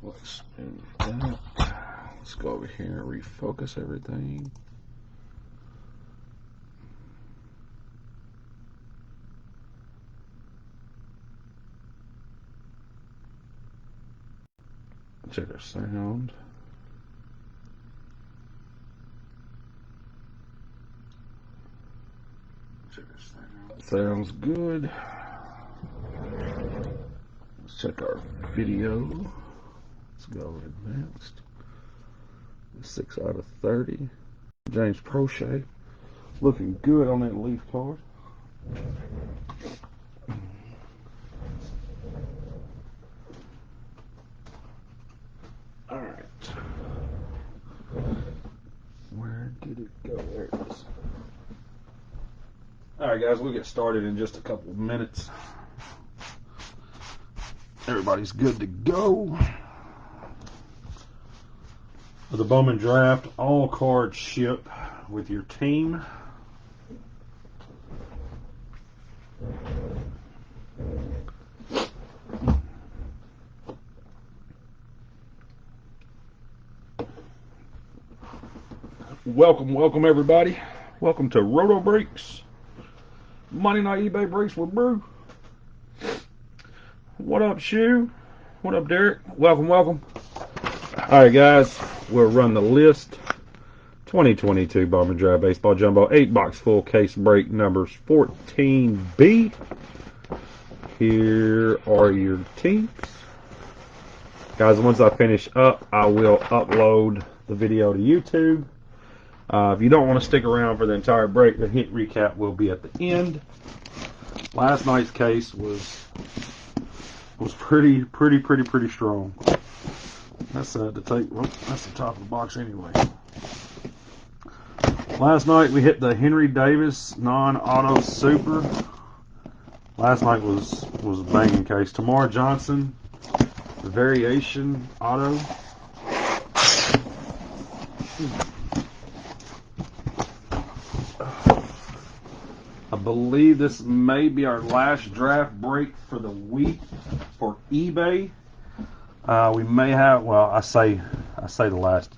Let's move that. Let's go over here and refocus everything. Check our sound. Sounds good. Let's check our video. Let's go advanced. 6 out of 30. James Prochet looking good on that leaf card. Alright. Where did it go? There it is. Alright guys, we'll get started in just a couple of minutes. Everybody's good to go. For the Bowman draft, all cards ship with your team. Welcome everybody. Welcome to Roto Breaks. Monday Night eBay Breaks with Brew. What up, Shu? What up, Derek? Welcome. Alright guys, we'll run the list. 2022 Bowman Draft Baseball Jumbo 8-box full case break numbers 14B. Here are your teams. Guys, once I finish up, I will upload the video to YouTube. If you don't want to stick around for the entire break, the hit recap will be at the end. Last night's case was pretty strong. That's to take. Well, that's the top of the box anyway. Last night we hit the Henry Davis non-auto super. Last night was a banging case. Tamar Johnson, the variation auto. I believe this may be our last draft break for the week for eBay. We may have, well, I say the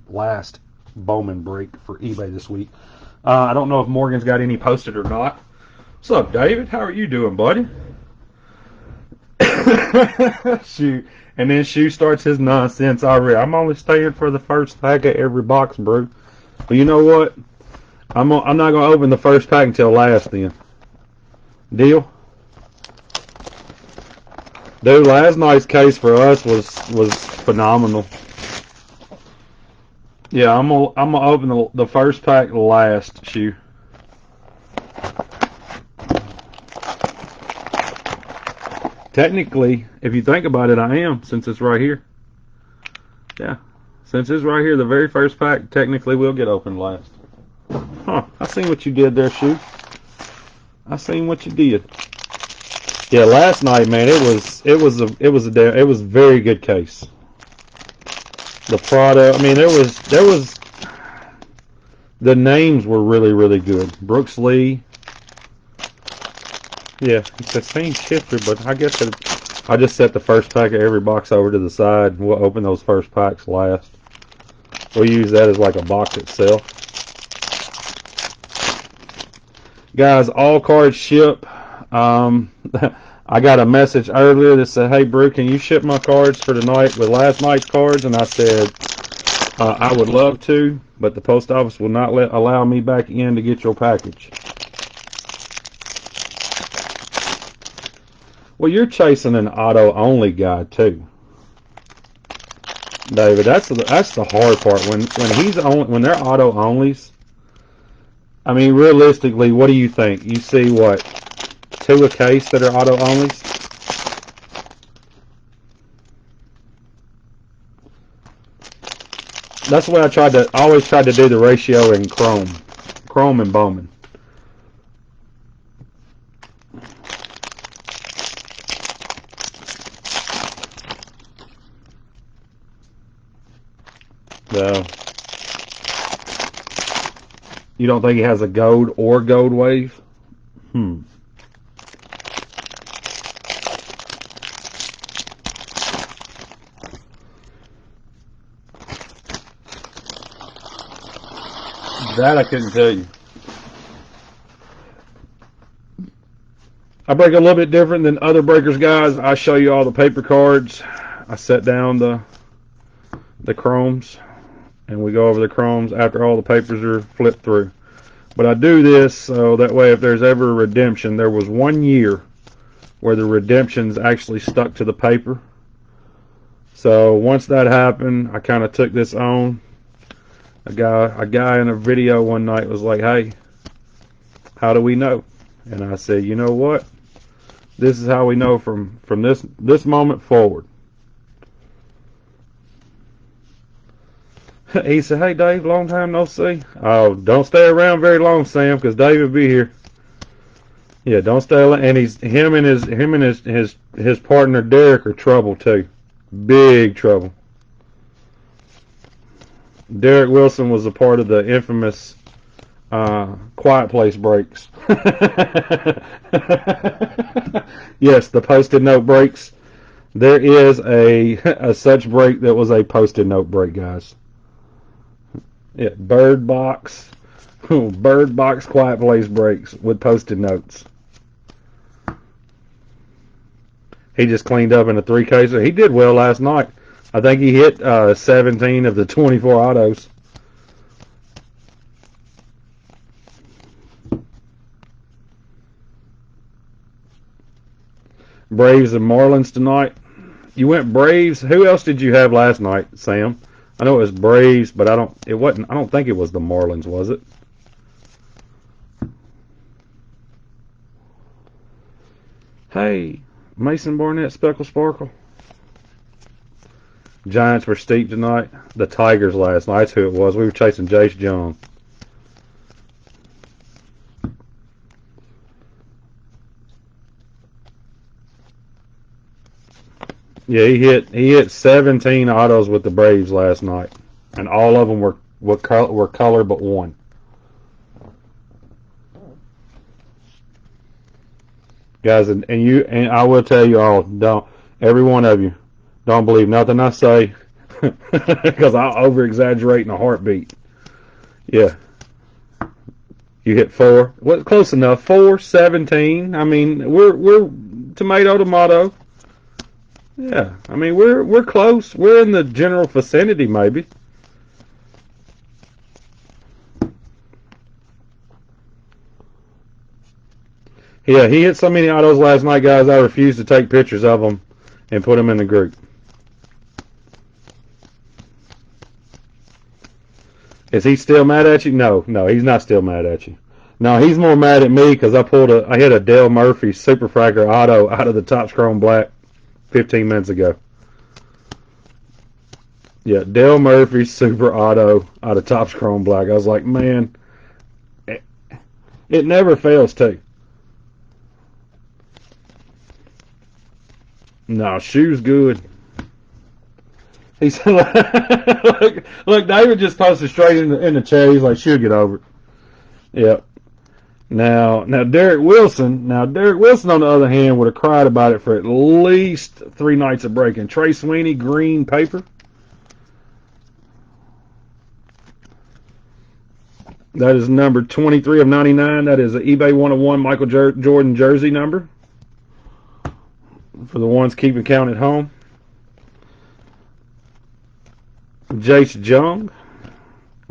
last Bowman break for eBay this week. I don't know if Morgan's got any posted or not. What's up, David? How are you doing, buddy? Shoot. And then Shu starts his nonsense already. I'm only staying for the first pack of every box, bro. But you know what? I'm not going to open the first pack until last then. Deal? Dude, last night's case for us was phenomenal. Yeah, I'm gonna open the first pack last, Shu. Technically, if you think about it, I am, since it's right here. Yeah. Since it's right here, the very first pack technically will get opened last. Huh, I seen what you did there, Shu. I seen what you did. Yeah, last night, man, it was a very good case. The product, I mean, there was the names were really good. Brooks Lee. Yeah, it's the same shifter, but I guess I just set the first pack of every box over to the side, and we'll open those first packs last. We'll use that as like a box itself. Guys, all cards ship. I got a message earlier that said, "Hey, Brew, can you ship my cards for tonight with last night's cards?" And I said, I would love to, but the post office will not allow me back in to get your package. Well, you're chasing an auto-only guy, too. David, that's the hard part. When they're auto-onlys, I mean, realistically, what do you think? You see what, 2 a case that are auto-onlys? That's the way I always tried to do the ratio in Chrome and Bowman. So, you don't think he has a gold or gold wave? That I couldn't tell you. I break a little bit different than other breakers, guys. I show you all the paper cards. I set down the chromes, and we go over the chromes after all the papers are flipped through. But I do this so that way if there's ever a redemption, there was 1 year where the redemptions actually stuck to the paper. So once that happened, I kind of took this on. A guy in a video one night was like, "Hey, how do we know?" And I said, "You know what? This is how we know from this moment forward." He said, "Hey Dave, long time no see." "Oh, don't stay around very long, Sam, because Dave will be here." Yeah, don't stay. And him and his partner Derek are trouble too, big trouble. Derek Wilson was a part of the infamous Quiet Place breaks. Yes, the Post-it note breaks. There is a such break that was a Post-it note break, guys. Yeah, Bird Box Quiet Place breaks with Post-it notes. He just cleaned up in a 3-caser. He did well last night. I think he hit 17 of the 24 autos. Braves and Marlins tonight. You went Braves. Who else did you have last night, Sam? I know it was Braves, but I don't think it was the Marlins, was it? Hey, Mason Barnett, Speckle Sparkle. Giants were steep tonight. The Tigers last night. That's who it was. We were chasing Jace Young. Yeah, he hit 17 autos with the Braves last night, and all of them were color but one. Guys, and I will tell you all, don't, every one of you, don't believe nothing I say, because I'll over exaggerate in a heartbeat. Yeah, you hit 4. What, close enough? 4, 17. I mean, we're tomato. Yeah, I mean we're close. We're in the general vicinity, maybe. Yeah, he hit so many autos last night, guys. I refused to take pictures of them and put them in the group. Is he still mad at you? No, he's not still mad at you. No, he's more mad at me because I hit a Dale Murphy Super Fractor auto out of the Topps Chrome Black 15 minutes ago. Yeah, Dale Murphy Super Auto out of Topps Chrome Black. I was like, man, it never fails to. No, shoe's good. He said, look, David just posted straight in the chat. He's like, she'll get over it. Yep. Now Derek Wilson on the other hand would have cried about it for at least 3 nights of breaking. Trey Sweeney, green paper. That is number 23 of 99. That is an eBay 101 Michael Jordan jersey number. For the ones keeping count at home. Jace Young,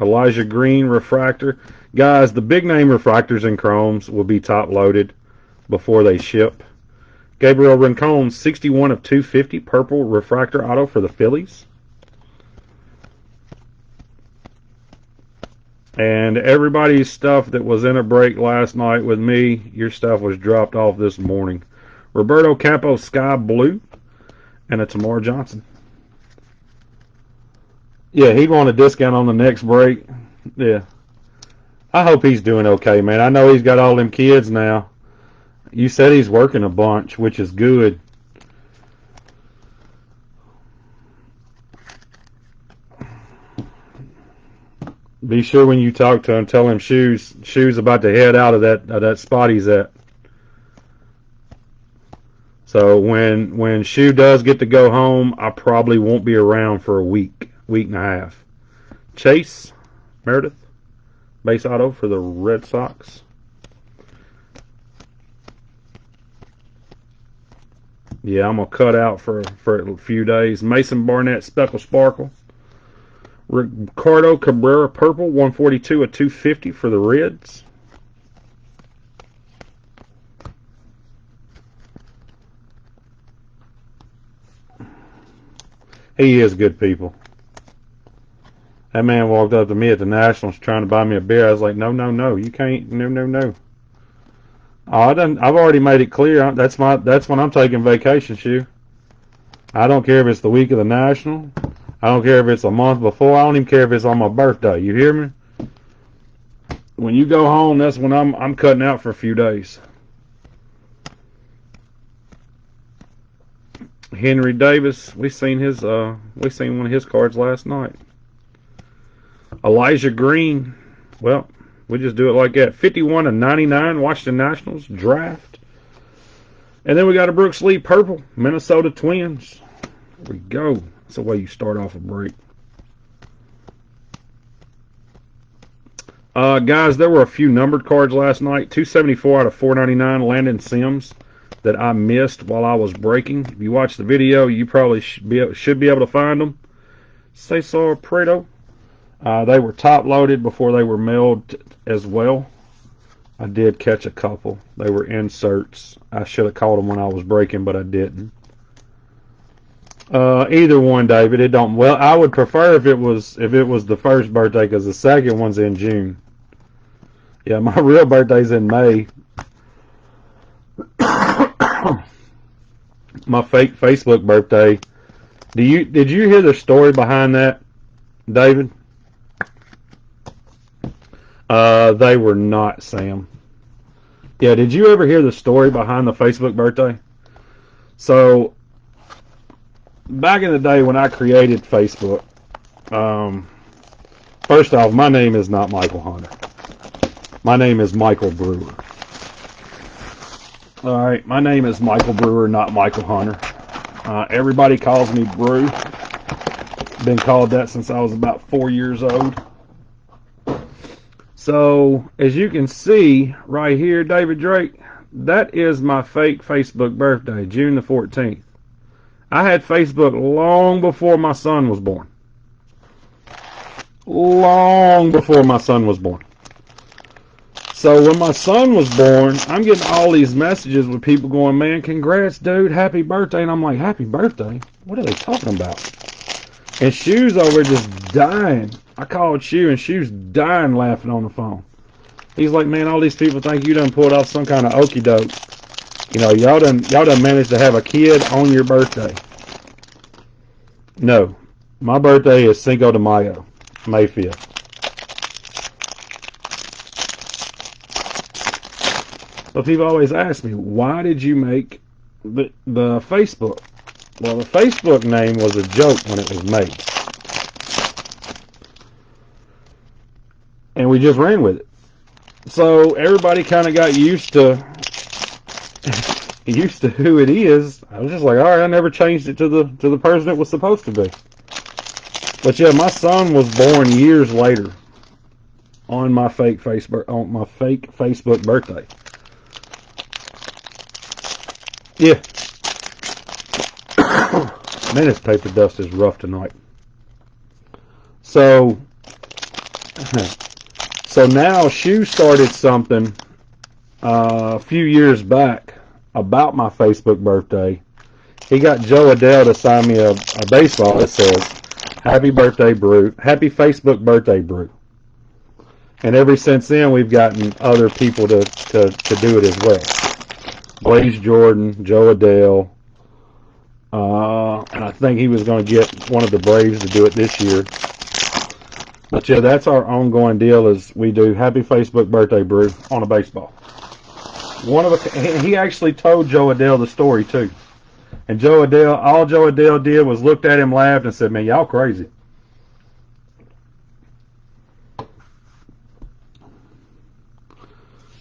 Elijah Green refractor. Guys, the big name refractors and chromes will be top loaded before they ship. Gabriel Rincon, 61 of 250 purple refractor auto for the Phillies. And everybody's stuff that was in a break last night with me, your stuff was dropped off this morning. Roberto Campos Sky Blue and a Tamar Johnson. Yeah, he'd want a discount on the next break. Yeah. I hope he's doing okay, man. I know he's got all them kids now. You said he's working a bunch, which is good. Be sure when you talk to him, tell him Shoe's about to head out of that spot he's at. So when Shoe does get to go home, I probably won't be around for a week and a half. Chase Meredith. Base auto for the Red Sox. Yeah, I'm going to cut out for a few days. Mason Barnett, Speckle Sparkle. Ricardo Cabrera, Purple, 142 of 250 for the Reds. He is good people. That man walked up to me at the Nationals trying to buy me a beer. I was like, no, you can't. No. I've already made it clear. That's when I'm taking vacation, Shoe. I don't care if it's the week of the National. I don't care if it's a month before. I don't even care if it's on my birthday. You hear me? When you go home, that's when I'm cutting out for a few days. Henry Davis, we seen one of his cards last night. Elijah Green, well, we just do it like that. 51 of 99, Washington Nationals draft. And then we got a Brooks Lee Purple, Minnesota Twins. There we go. That's the way you start off a break. Guys, there were a few numbered cards last night. 274 out of 499, Landon Sims, that I missed while I was breaking. If you watch the video, you probably should be able to find them. Cesar Prado. They were top loaded before they were mailed as well. I did catch a couple. They were inserts. I should have caught them when I was breaking, but I didn't. Either one, David. It don't. Well, I would prefer if it was the first birthday, because the second one's in June. Yeah, my real birthday's in May. My fake Facebook birthday. Did you hear the story behind that, David? They were not, Sam. Yeah, did you ever hear the story behind the Facebook birthday? So, back in the day when I created Facebook, first off, my name is not Michael Hunter. My name is Michael Brewer. Alright, my name is Michael Brewer, not Michael Hunter. Everybody calls me Brew. Been called that since I was about 4 years old. So, as you can see right here, David Drake, that is my fake Facebook birthday, June the 14th. I had Facebook long before my son was born. Long before my son was born. So when my son was born, I'm getting all these messages with people going, man, congrats, dude, happy birthday. And I'm like, happy birthday? What are they talking about? And Shoe's over just dying. I called Shoe, and Shoe's dying laughing on the phone. He's like, man, all these people think you done pulled off some kind of okie doke. You know, y'all done managed to have a kid on your birthday. No. My birthday is Cinco de Mayo, May 5th. But people always ask me, why did you make the Facebook? Well, the Facebook name was a joke when it was made. And we just ran with it. So everybody kind of got used to who it is. I was just like, all right, I never changed it to the person it was supposed to be. But yeah, my son was born years later on my fake Facebook birthday. Yeah. Man, this paper dust is rough tonight. So now Shoe started something a few years back about my Facebook birthday. He got Joe Adele to sign me a baseball that says, happy birthday, Brew. Happy Facebook birthday, Brew. And ever since then, we've gotten other people to do it as well. Blaze Jordan, Joe Adele, and I think he was going to get one of the Braves to do it this year. But yeah, that's our ongoing deal, is we do happy Facebook birthday, Brew, on a baseball. He actually told Joe Adele the story too. And all Joe Adele did was looked at him, laughed, and said, man, y'all crazy.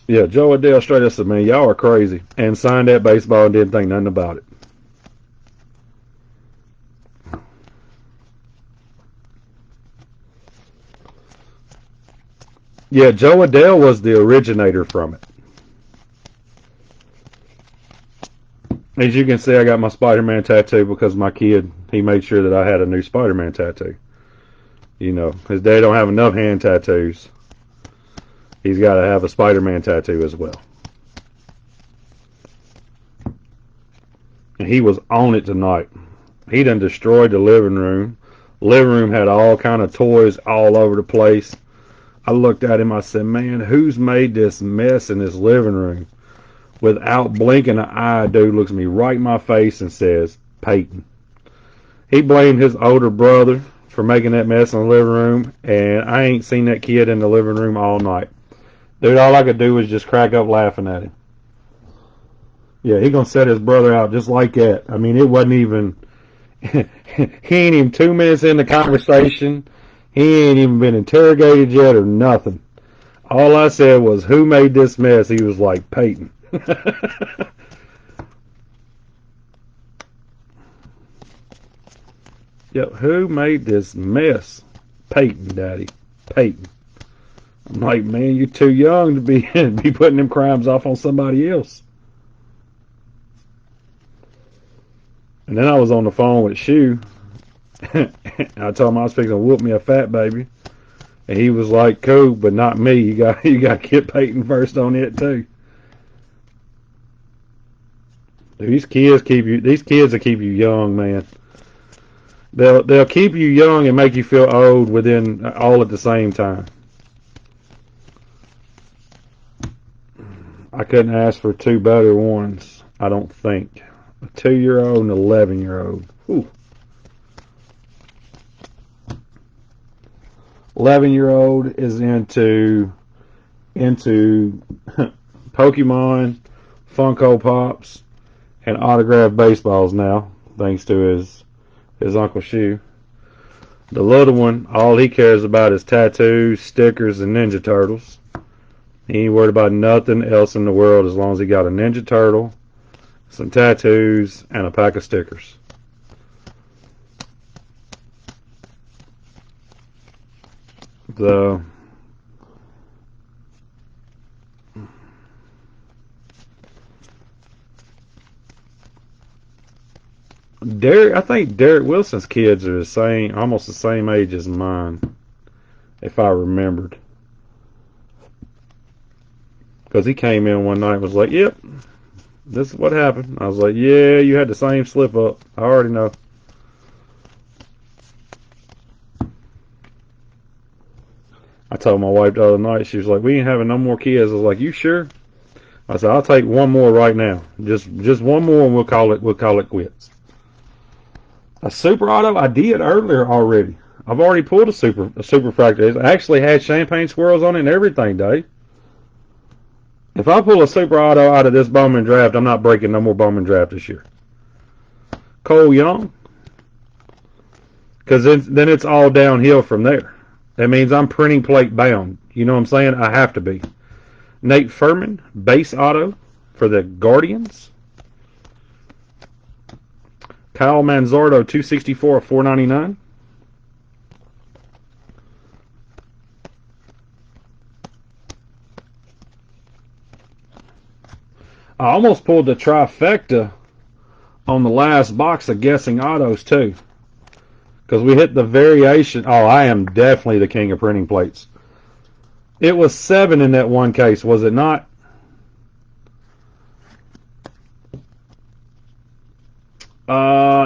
Yeah, Joe Adele straight up said, man, y'all are crazy. And signed that baseball and didn't think nothing about it. Yeah, Joe Adele was the originator from it. As you can see, I got my Spider-Man tattoo because my kid, he made sure that I had a new Spider-Man tattoo. You know, his dad don't have enough hand tattoos. He's got to have a Spider-Man tattoo as well. And he was on it tonight. He done destroyed the living room. Living room had all kind of toys all over the place. I looked at him. I said, "Man, who's made this mess in this living room?" Without blinking an eye, dude looks me right in my face and says, "Peyton." He blamed his older brother for making that mess in the living room, and I ain't seen that kid in the living room all night. Dude, all I could do was just crack up laughing at him. Yeah, he gonna set his brother out just like that. I mean, it wasn't even. He ain't even 2 minutes in the conversation. He ain't even been interrogated yet or nothing. All I said was, "Who made this mess?" He was like, "Peyton." Yep, who made this mess? Peyton, Daddy. Peyton. I'm like, man, you're too young to be be putting them crimes off on somebody else. And then I was on the phone with Shu. I told him I was fixing to whoop me a fat baby. And he was like, "Cool, but not me. You got to get Peyton first on it too." These kids will keep you young, man. They'll keep you young and make you feel old within all at the same time. I couldn't ask for two better ones, I don't think. A 2-year-old and an 11-year-old. Ooh. 11-year-old is into Pokemon, Funko Pops, and autographed baseballs now, thanks to his Uncle Shu. The little one, all he cares about is tattoos, stickers, and Ninja Turtles. He ain't worried about nothing else in the world as long as he got a Ninja Turtle, some tattoos, and a pack of stickers. The I think Derek Wilson's kids are almost the same age as mine, if I remembered. Because he came in one night and was like, "Yep, this is what happened." I was like, "Yeah, you had the same slip up. I already know." I told my wife the other night, she was like, "We ain't having no more kids." I was like, "You sure?" I said, "I'll take one more right now. Just one more and we'll call it quits." A super auto, I did earlier already. I've already pulled a super fractor. It actually had champagne swirls on it and everything, Dave. If I pull a super auto out of this Bowman draft, I'm not breaking no more Bowman draft this year. Cole Young, because then it's all downhill from there. That means I'm printing plate bound. You know what I'm saying? I have to be. Nate Furman, base auto for the Guardians. Kyle Manzardo, 264 of 499. I almost pulled the trifecta on the last box of guessing autos too, because we hit the variation. Oh, I am definitely the king of printing plates. It was 7 in that one case, was it not?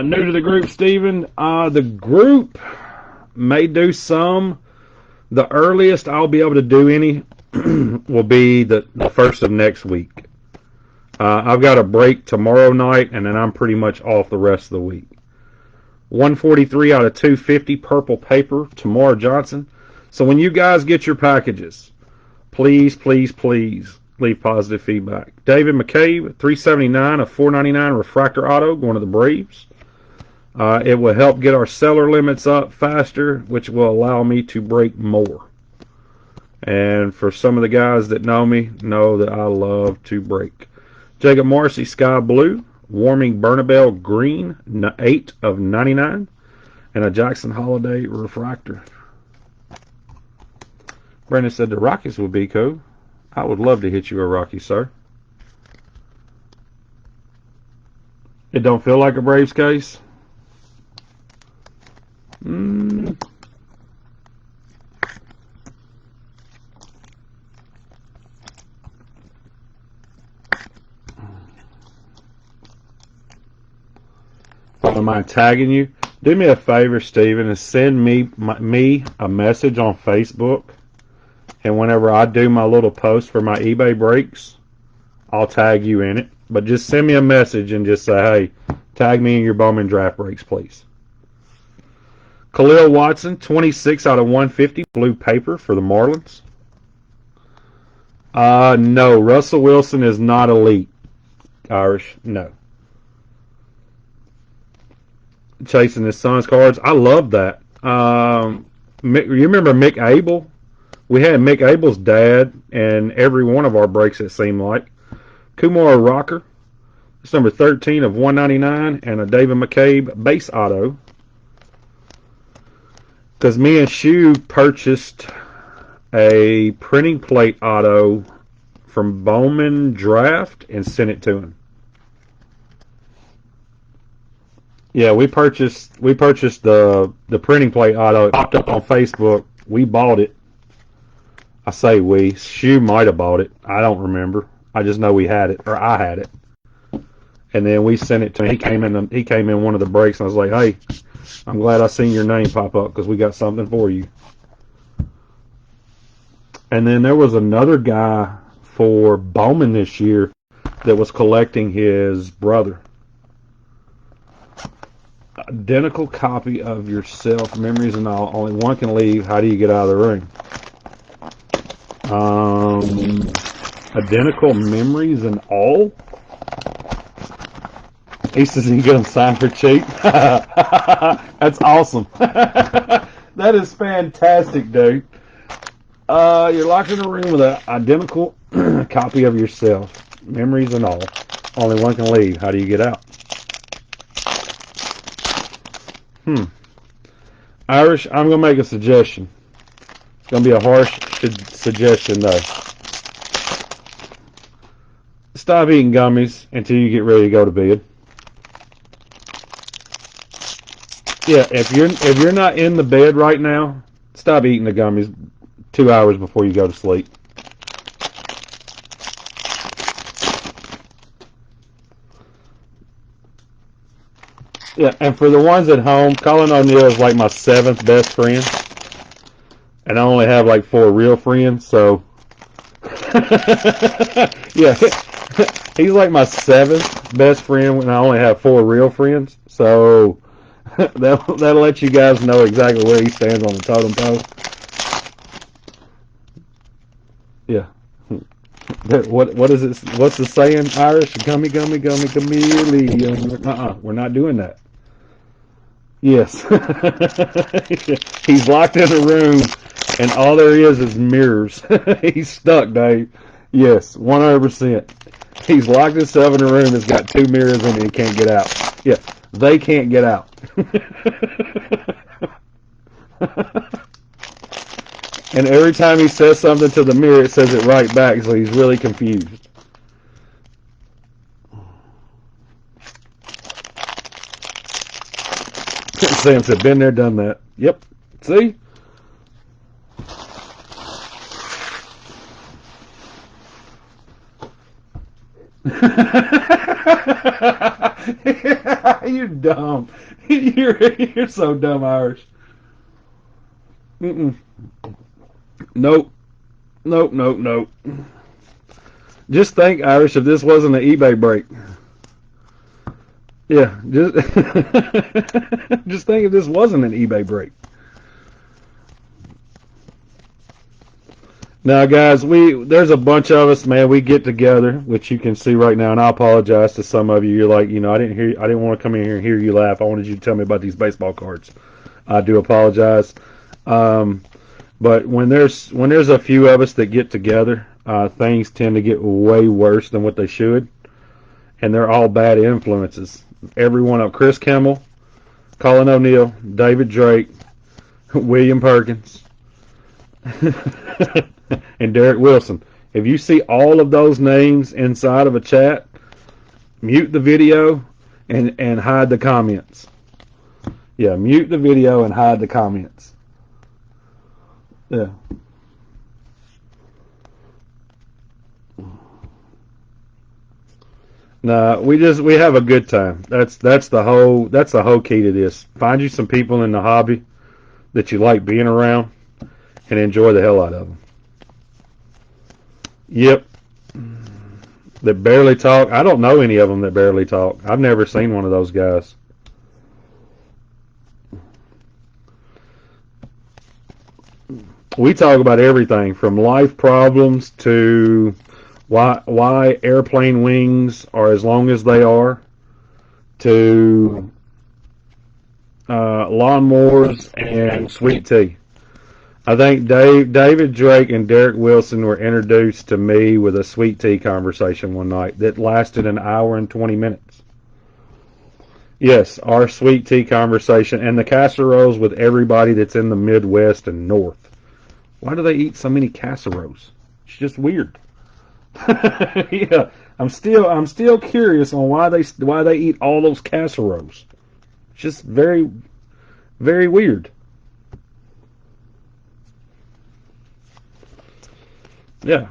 New to the group, Steven. The group may do some. The earliest I'll be able to do any will be the first of next week. I've got a break tomorrow night, and then I'm pretty much off the rest of the week. 143 out of 250 purple paper, Tamar Johnson. So when you guys get your packages, please, please, please leave positive feedback. David McCabe, 379 of 499 refractor auto, going to the Braves. It will help get our seller limits up faster, which will allow me to break more. And for some of the guys that know me, know that I love to break. Jacob Marcy, Sky Blue. Warming Bernabelle Green, 8 of 99. And a Jackson Holiday refractor. Brandon said the Rockies would be cool. I would love to hit you a Rocky, sir. It don't feel like a Braves case? Mm. I don't mind tagging you. Do me a favor, Steven, and send me a message on Facebook. And whenever I do my little post for my eBay breaks, I'll tag you in it. But just send me a message and just say, hey, tag me in your Bowman draft breaks, please. Khalil Watson, 26 out of 150, blue paper for the Marlins. No, Russell Wilson is not elite. Irish, no. Chasing his son's cards. I love that. You remember Mick Abel? We had Mick Abel's dad in every one of our breaks, it seemed like. Kumar Rocker. It's number 13 of 199 and a David McCabe base auto. Because me and Shu purchased a printing plate auto from Bowman Draft and sent it to him. Yeah, we purchased the printing plate auto. It popped up on Facebook. We bought it. I say we. Shu might have bought it. I don't remember. I just know we had it, or I had it. And then we sent it to him. He came in one of the breaks, and I was like, "Hey, I'm glad I seen your name pop up because we got something for you." And then there was another guy for Bowman this year that was collecting his brother. Identical copy of yourself, memories and all. Only one can leave. How do you get out of the ring? Identical memories and all. He says he can get them signed for cheap. That's awesome. That is fantastic, dude. You're locked in a room with an identical copy of yourself, memories and all. Only one can leave. How do you get out? Irish, I'm going to make a suggestion. It's going to be a harsh suggestion, though. Stop eating gummies until you get ready to go to bed. Yeah, if you're not in the bed right now, stop eating the gummies 2 hours before you go to sleep. Yeah, and for the ones at home, Colin O'Neill is like my 7th best friend. And I only have like 4 real friends, so yeah, he's like my 7th best friend when I only have 4 real friends. So that'll let you guys know exactly where he stands on the totem pole. Yeah. What is it? What's the saying, Irish? Gummy, gummy, gummy, chameleon. We're not doing that. Yes. He's locked in a room, and all there is mirrors. He's stuck, Dave. Yes, 100%. He's locked himself in a room that's got 2 mirrors in it. He can't get out. Yeah, they can't get out. And every time he says something to the mirror, it says it right back, so he's really confused. Sam said, been there, done that. Yep. See? You're dumb. You're so dumb, Irish. Mm-mm. Nope. Nope. Just think, Irish, if this wasn't an eBay break. Yeah, just think if this wasn't an eBay break. Now, guys, there's a bunch of us, man. We get together, which you can see right now, and I apologize to some of you. You're like, I didn't want to come in here and hear you laugh. I wanted you to tell me about these baseball cards. I do apologize. But when there's a few of us that get together, things tend to get way worse than what they should, and they're all bad influences. Every one of Chris Kimmel, Colin O'Neill, David Drake, William Perkins, And Derek Wilson. If you see all of those names inside of a chat, mute the video and hide the comments. Yeah, mute the video and hide the comments. Yeah. No, we have a good time. That's the whole key to this. Find you some people in the hobby that you like being around and enjoy the hell out of them. Yep. That barely talk. I don't know any of them that barely talk. I've never seen one of those guys. We talk about everything from life problems to why airplane wings are as long as they are to lawnmowers and sweet tea. I think David Drake and Derek Wilson were introduced to me with a sweet tea conversation one night that lasted an hour and 20 minutes. Yes, our sweet tea conversation and the casseroles with everybody that's in the Midwest and North. Why do they eat so many casseroles? It's just weird. Yeah, I'm still curious on why they eat all those casseroles. It's just very very weird. Yeah.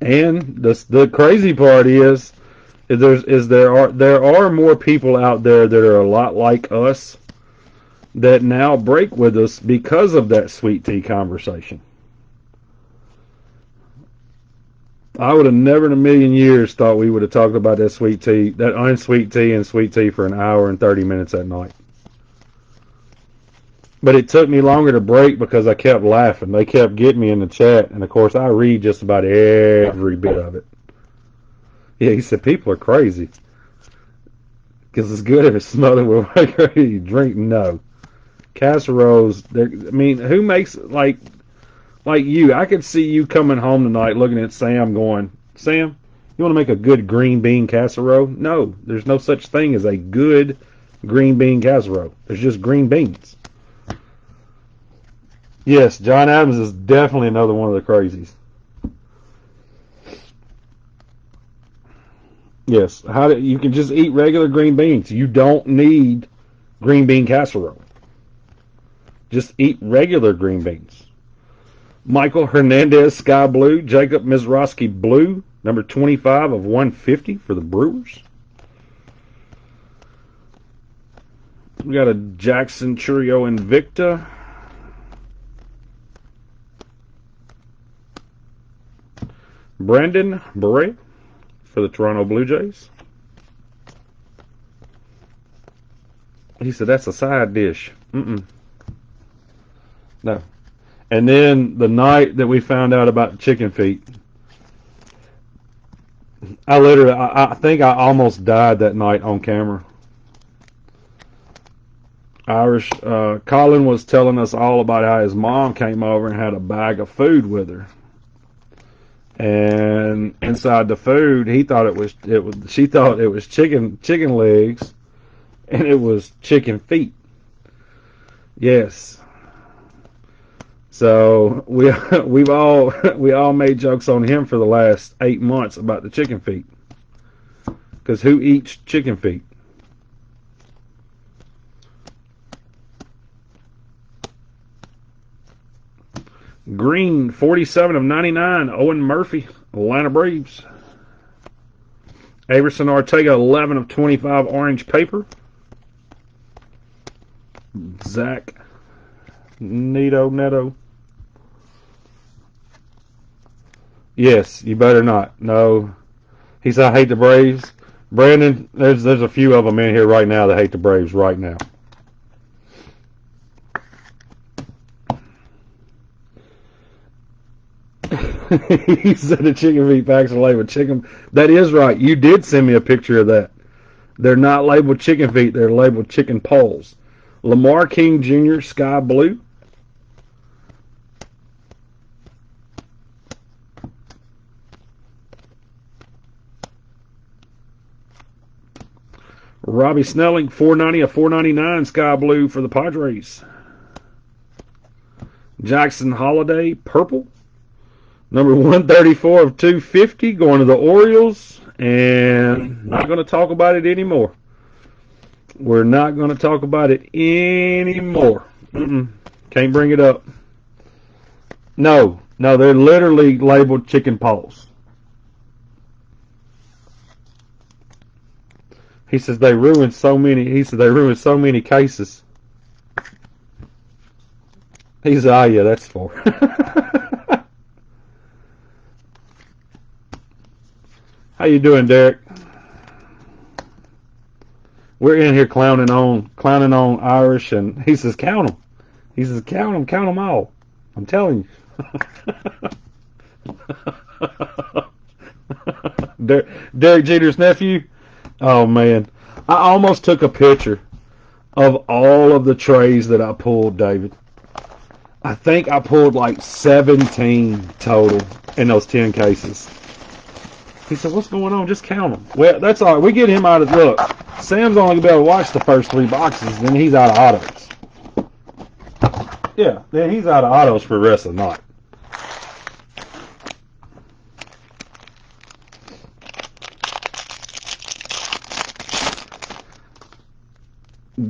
And the crazy part is there are more people out there that are a lot like us that now break with us because of that sweet tea conversation. I would have never in a million years thought we would have talked about that sweet tea, that unsweet tea and sweet tea for an hour and 30 minutes at night. But it took me longer to break because I kept laughing. They kept getting me in the chat, and of course I read just about every bit of it. Yeah, he said people are crazy because it's good if it's smothered with ready you drink. No casseroles. I mean, who makes like you? I could see you coming home tonight, looking at Sam, going, Sam, you want to make a good green bean casserole? No, there's no such thing as a good green bean casserole. There's just green beans. Yes, John Adams is definitely another one of the crazies. Yes, you can just eat regular green beans. You don't need green bean casserole. Just eat regular green beans. Michael Hernandez Sky Blue, Jacob Mizrowski Blue, number 25 of 150 for the Brewers. We got a Jackson Churio Invicta. Brandon Beret for the Toronto Blue Jays. He said that's a side dish. No. And then the night that we found out about chicken feet, I think I almost died that night on camera. Irish, Colin was telling us all about how his mom came over and had a bag of food with her. And inside the food, she thought it was chicken legs, and it was chicken feet. Yes. So we all made jokes on him for the last 8 months about the chicken feet. Because who eats chicken feet? Green, 47 of 99. Owen Murphy, Atlanta Braves. Averson Ortega, 11 of 25. Orange paper. Zach Neto. Yes, you better not. No. He said, I hate the Braves. Brandon, there's a few of them in here right now that hate the Braves right now. He said the chicken feet packs are labeled chicken. That is right. You did send me a picture of that. They're not labeled chicken feet. They're labeled chicken poles. Lamar King Jr. Sky Blue. Robbie Snelling, 490 of 499, sky blue for the Padres. Jackson Holiday, purple. Number 134 of 250, going to the Orioles. And not going to talk about it anymore. We're not going to talk about it anymore. Can't bring it up. No, they're literally labeled chicken paws. He says they ruined so many. He said they ruined so many cases. He said, "Oh yeah, that's for." How you doing, Derek? We're in here clowning on Irish, and he says, "Count them." He says, count them all. I'm telling you. Derek Jeter's nephew. Oh man, I almost took a picture of all of the trays that I pulled, David. I think I pulled like 17 total in those 10 cases. He said, "What's going on? Just count them." Well, that's all right. We get him out of look. Sam's only gonna be able to watch the first 3 boxes, then he's out of autos. Yeah, then he's out of autos for the rest of the night.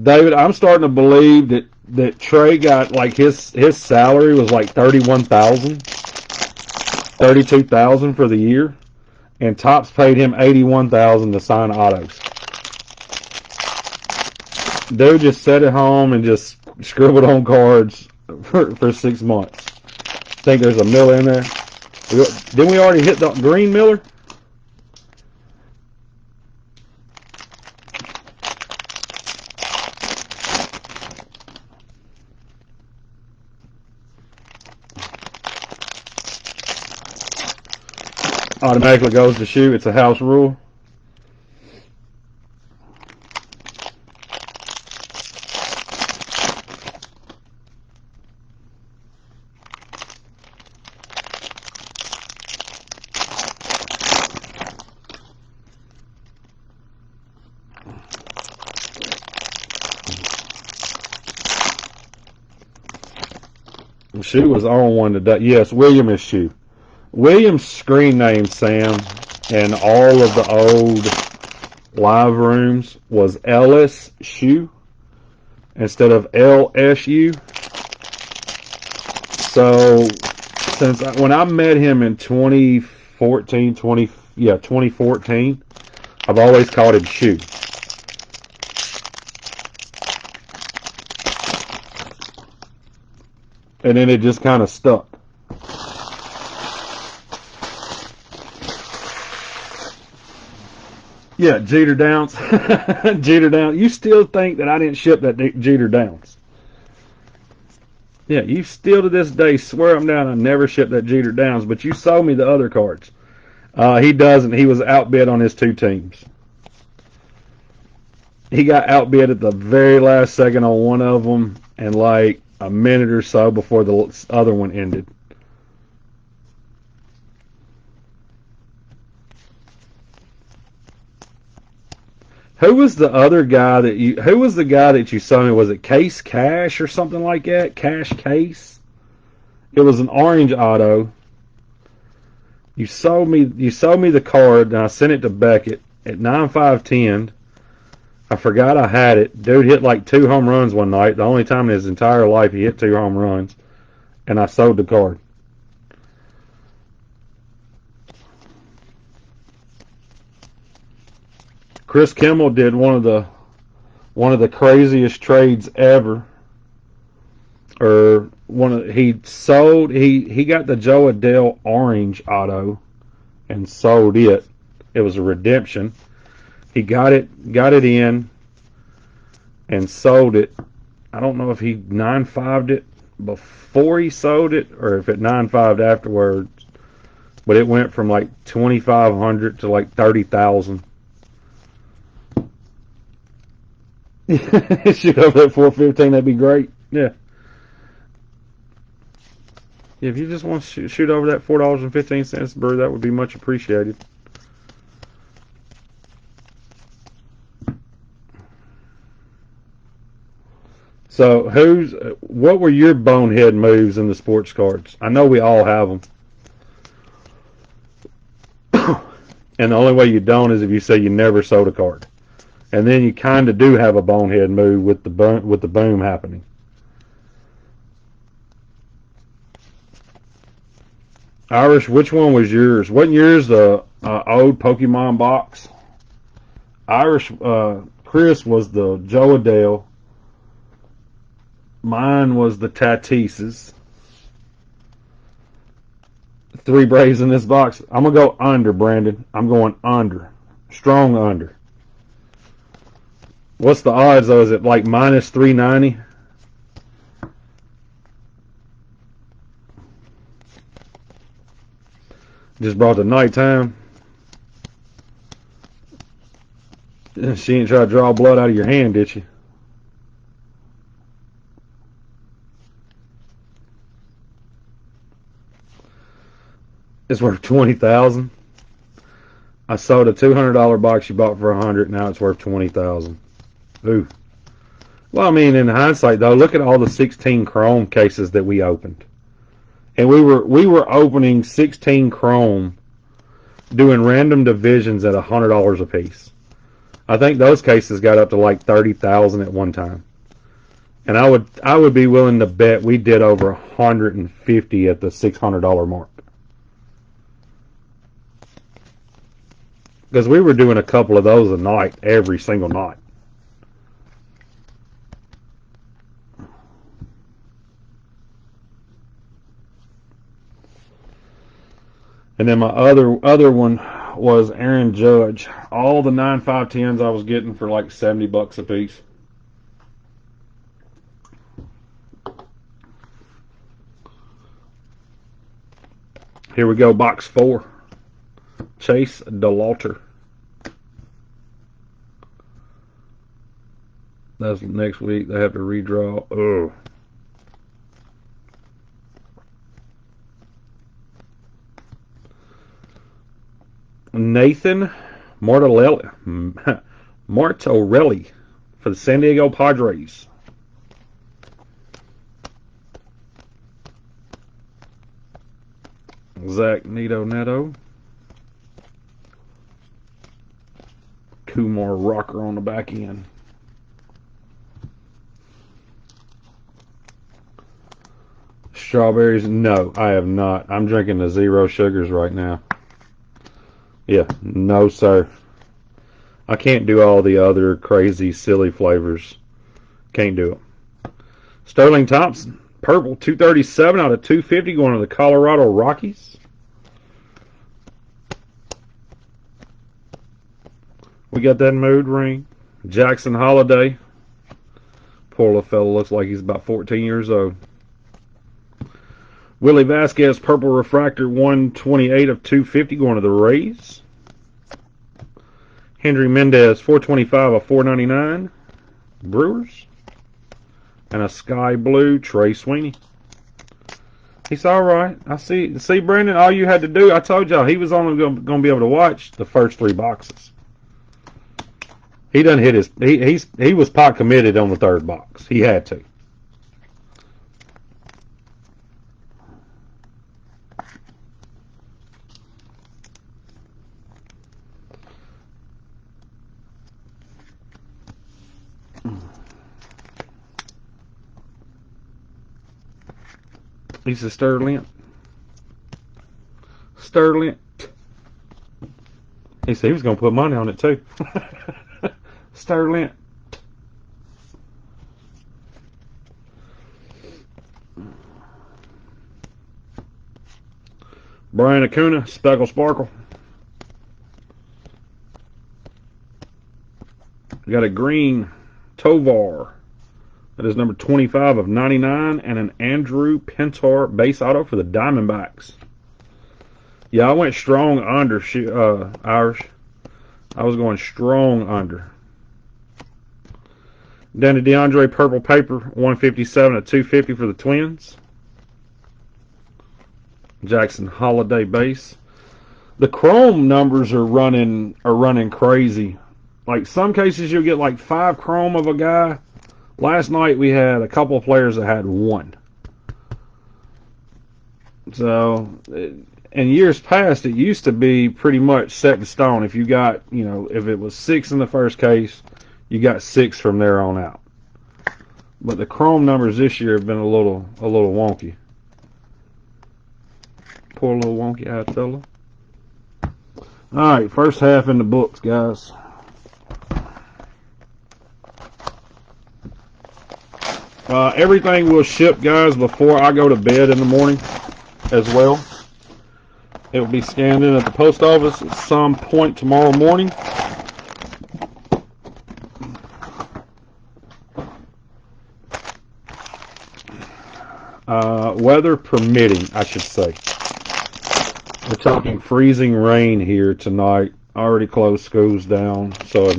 David, I'm starting to believe that Trey got like his salary was like 32,000 for the year, and Topps paid him 81,000 to sign autos. Dude just sat at home and just scribbled on cards for 6 months. Think there's a Miller in there? Didn't we already hit the green Miller? Automatically goes to shoe. It's a house rule. Shoe was on one today. Yes, William is Shoe. William's screen name, Sam, and all of the old live rooms was Ellis Shoe instead of LSU. So, when I met him in 2014, I've always called him Shoe. And then it just kind of stuck. Yeah, Jeter Downs. Jeter Downs. You still think that I didn't ship that Jeter Downs? Yeah, you still to this day swear I'm down I never shipped that Jeter Downs, but you sold me the other cards. He doesn't. He was outbid on his 2 teams. He got outbid at the very last second on one of them, and like a minute or so before the other one ended. Who was the other guy that you? Who was the guy that you saw me? Was it Case Cash or something like that? Cash Case. It was an orange auto. You sold me the card, and I sent it to Beckett at 9/5/10. I forgot I had it. Dude hit like 2 home runs one night. The only time in his entire life he hit 2 home runs, and I sold the card. Chris Kimmel did one of the craziest trades ever. Or he got the Joe Adele orange auto and sold it. It was a redemption. He got it in and sold it. I don't know if he 9-5'd it before he sold it or if it 9-5'd afterwards. But it went from like 2,500 to like 30,000. Shoot over at 415, that'd be great. Yeah. If you just want to shoot over that $4.15, Brew, that would be much appreciated. So what were your bonehead moves in the sports cards? I know we all have them. And the only way you don't is if you say you never sold a card. And then you kind of do have a bonehead move with the boom happening. Irish, which one was yours? Wasn't yours the old Pokemon box? Irish, Chris was the Joe Adele. Mine was the Tatises. 3 Braves in this box. I'm going to go under, Brandon. I'm going under. Strong under. What's the odds, though? Is it like minus 390? Just brought the nighttime. She ain't try to draw blood out of your hand, did she? It's worth $20,000. I sold a $200 box you bought for $100. Now it's worth $20,000. Ooh. Well, I mean, in hindsight, though, look at all the 16 Chrome cases that we opened, and we were opening 16 Chrome, doing random divisions at $100 a piece. I think those cases got up to like 30,000 at one time, and I would be willing to bet we did over 150 at the $600 mark. Because we were doing a couple of those a night, every single night. And then my other one was Aaron Judge. All the 9.5/10s I was getting for like $70 a piece. Here we go, box 4. Chase DeLauter. That's next week. They have to redraw. Oh. Nathan Martorelli for the San Diego Padres. Zach Neto. Kumar Rocker on the back end. Strawberries? No, I have not. I'm drinking the zero sugars right now. Yeah, no, sir. I can't do all the other crazy, silly flavors. Can't do it. Sterling Thompson, purple, 237 out of 250, going to the Colorado Rockies. We got that mood ring. Jackson Holiday. Poor little fella looks like he's about 14 years old. Willie Vasquez, purple refractor, 128 of 250, going to the Rays. Henry Mendez, 425 of 499, Brewers. And a sky blue, Trey Sweeney. He's all right. I see. See, Brandon, all you had to do, I told y'all, he was only going to be able to watch the first 3 boxes. He done hit his. He was pot committed on the 3rd box. He had to. He's a Sterling. He said he was going to put money on it too. Sterling. Brian Acuna, Speckle Sparkle. We got a green Tovar. That is number 25 of 99, and an Andrew Pintar base auto for the Diamondbacks. Yeah, I went strong under, Irish. I was going strong under. Down to DeAndre, purple paper, 157 of 250 for the Twins. Jackson Holiday base. The chrome numbers are running crazy. Like some cases you'll get like 5 chrome of a guy, Last night we had a couple of players that had one. So, in years past, it used to be pretty much set in stone. If you got, if it was 6 in the first case, you got 6 from there on out. But the chrome numbers this year have been a little wonky. Poor little wonky-eyed fella. All right, first half in the books, guys. Everything will ship, guys, before I go to bed in the morning as well. It will be scanned in at the post office at some point tomorrow morning. Weather permitting, I should say. We're talking freezing rain here tonight. Already closed schools down, so if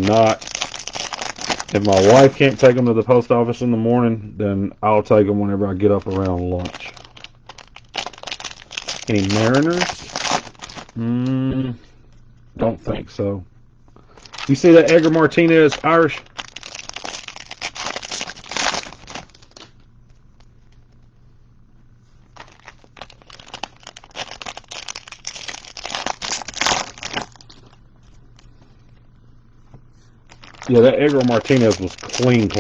my wife can't take them to the post office in the morning, then I'll take them whenever I get up around lunch. Any Mariners? Don't think so. You see that Edgar Martinez Irish? Yeah, that Edgar Martinez was clean.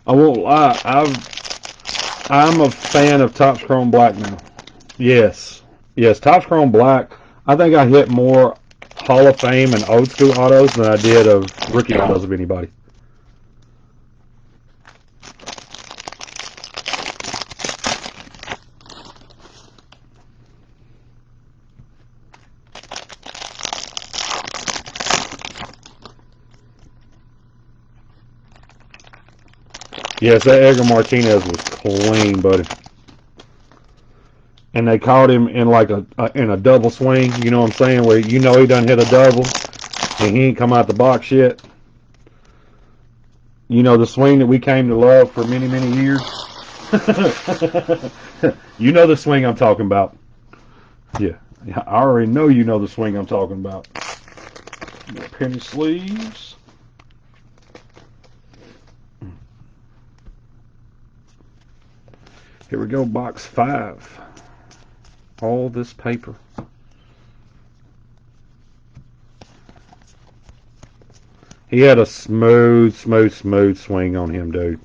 I won't lie, I'm a fan of Topps Chrome Black now. Yes, Topps Chrome Black. I think I hit more Hall of Fame and old school autos than I did of rookie autos of anybody. Yes, that Edgar Martinez was clean, buddy. And they caught him in like in a double swing. You know what I'm saying? Where he done hit a double, and he ain't come out the box yet. The swing that we came to love for many years. You know the swing I'm talking about. Yeah, I already know you know the swing I'm talking about. Penny sleeves. Here we go, box 5. All this paper. He had a smooth swing on him, dude.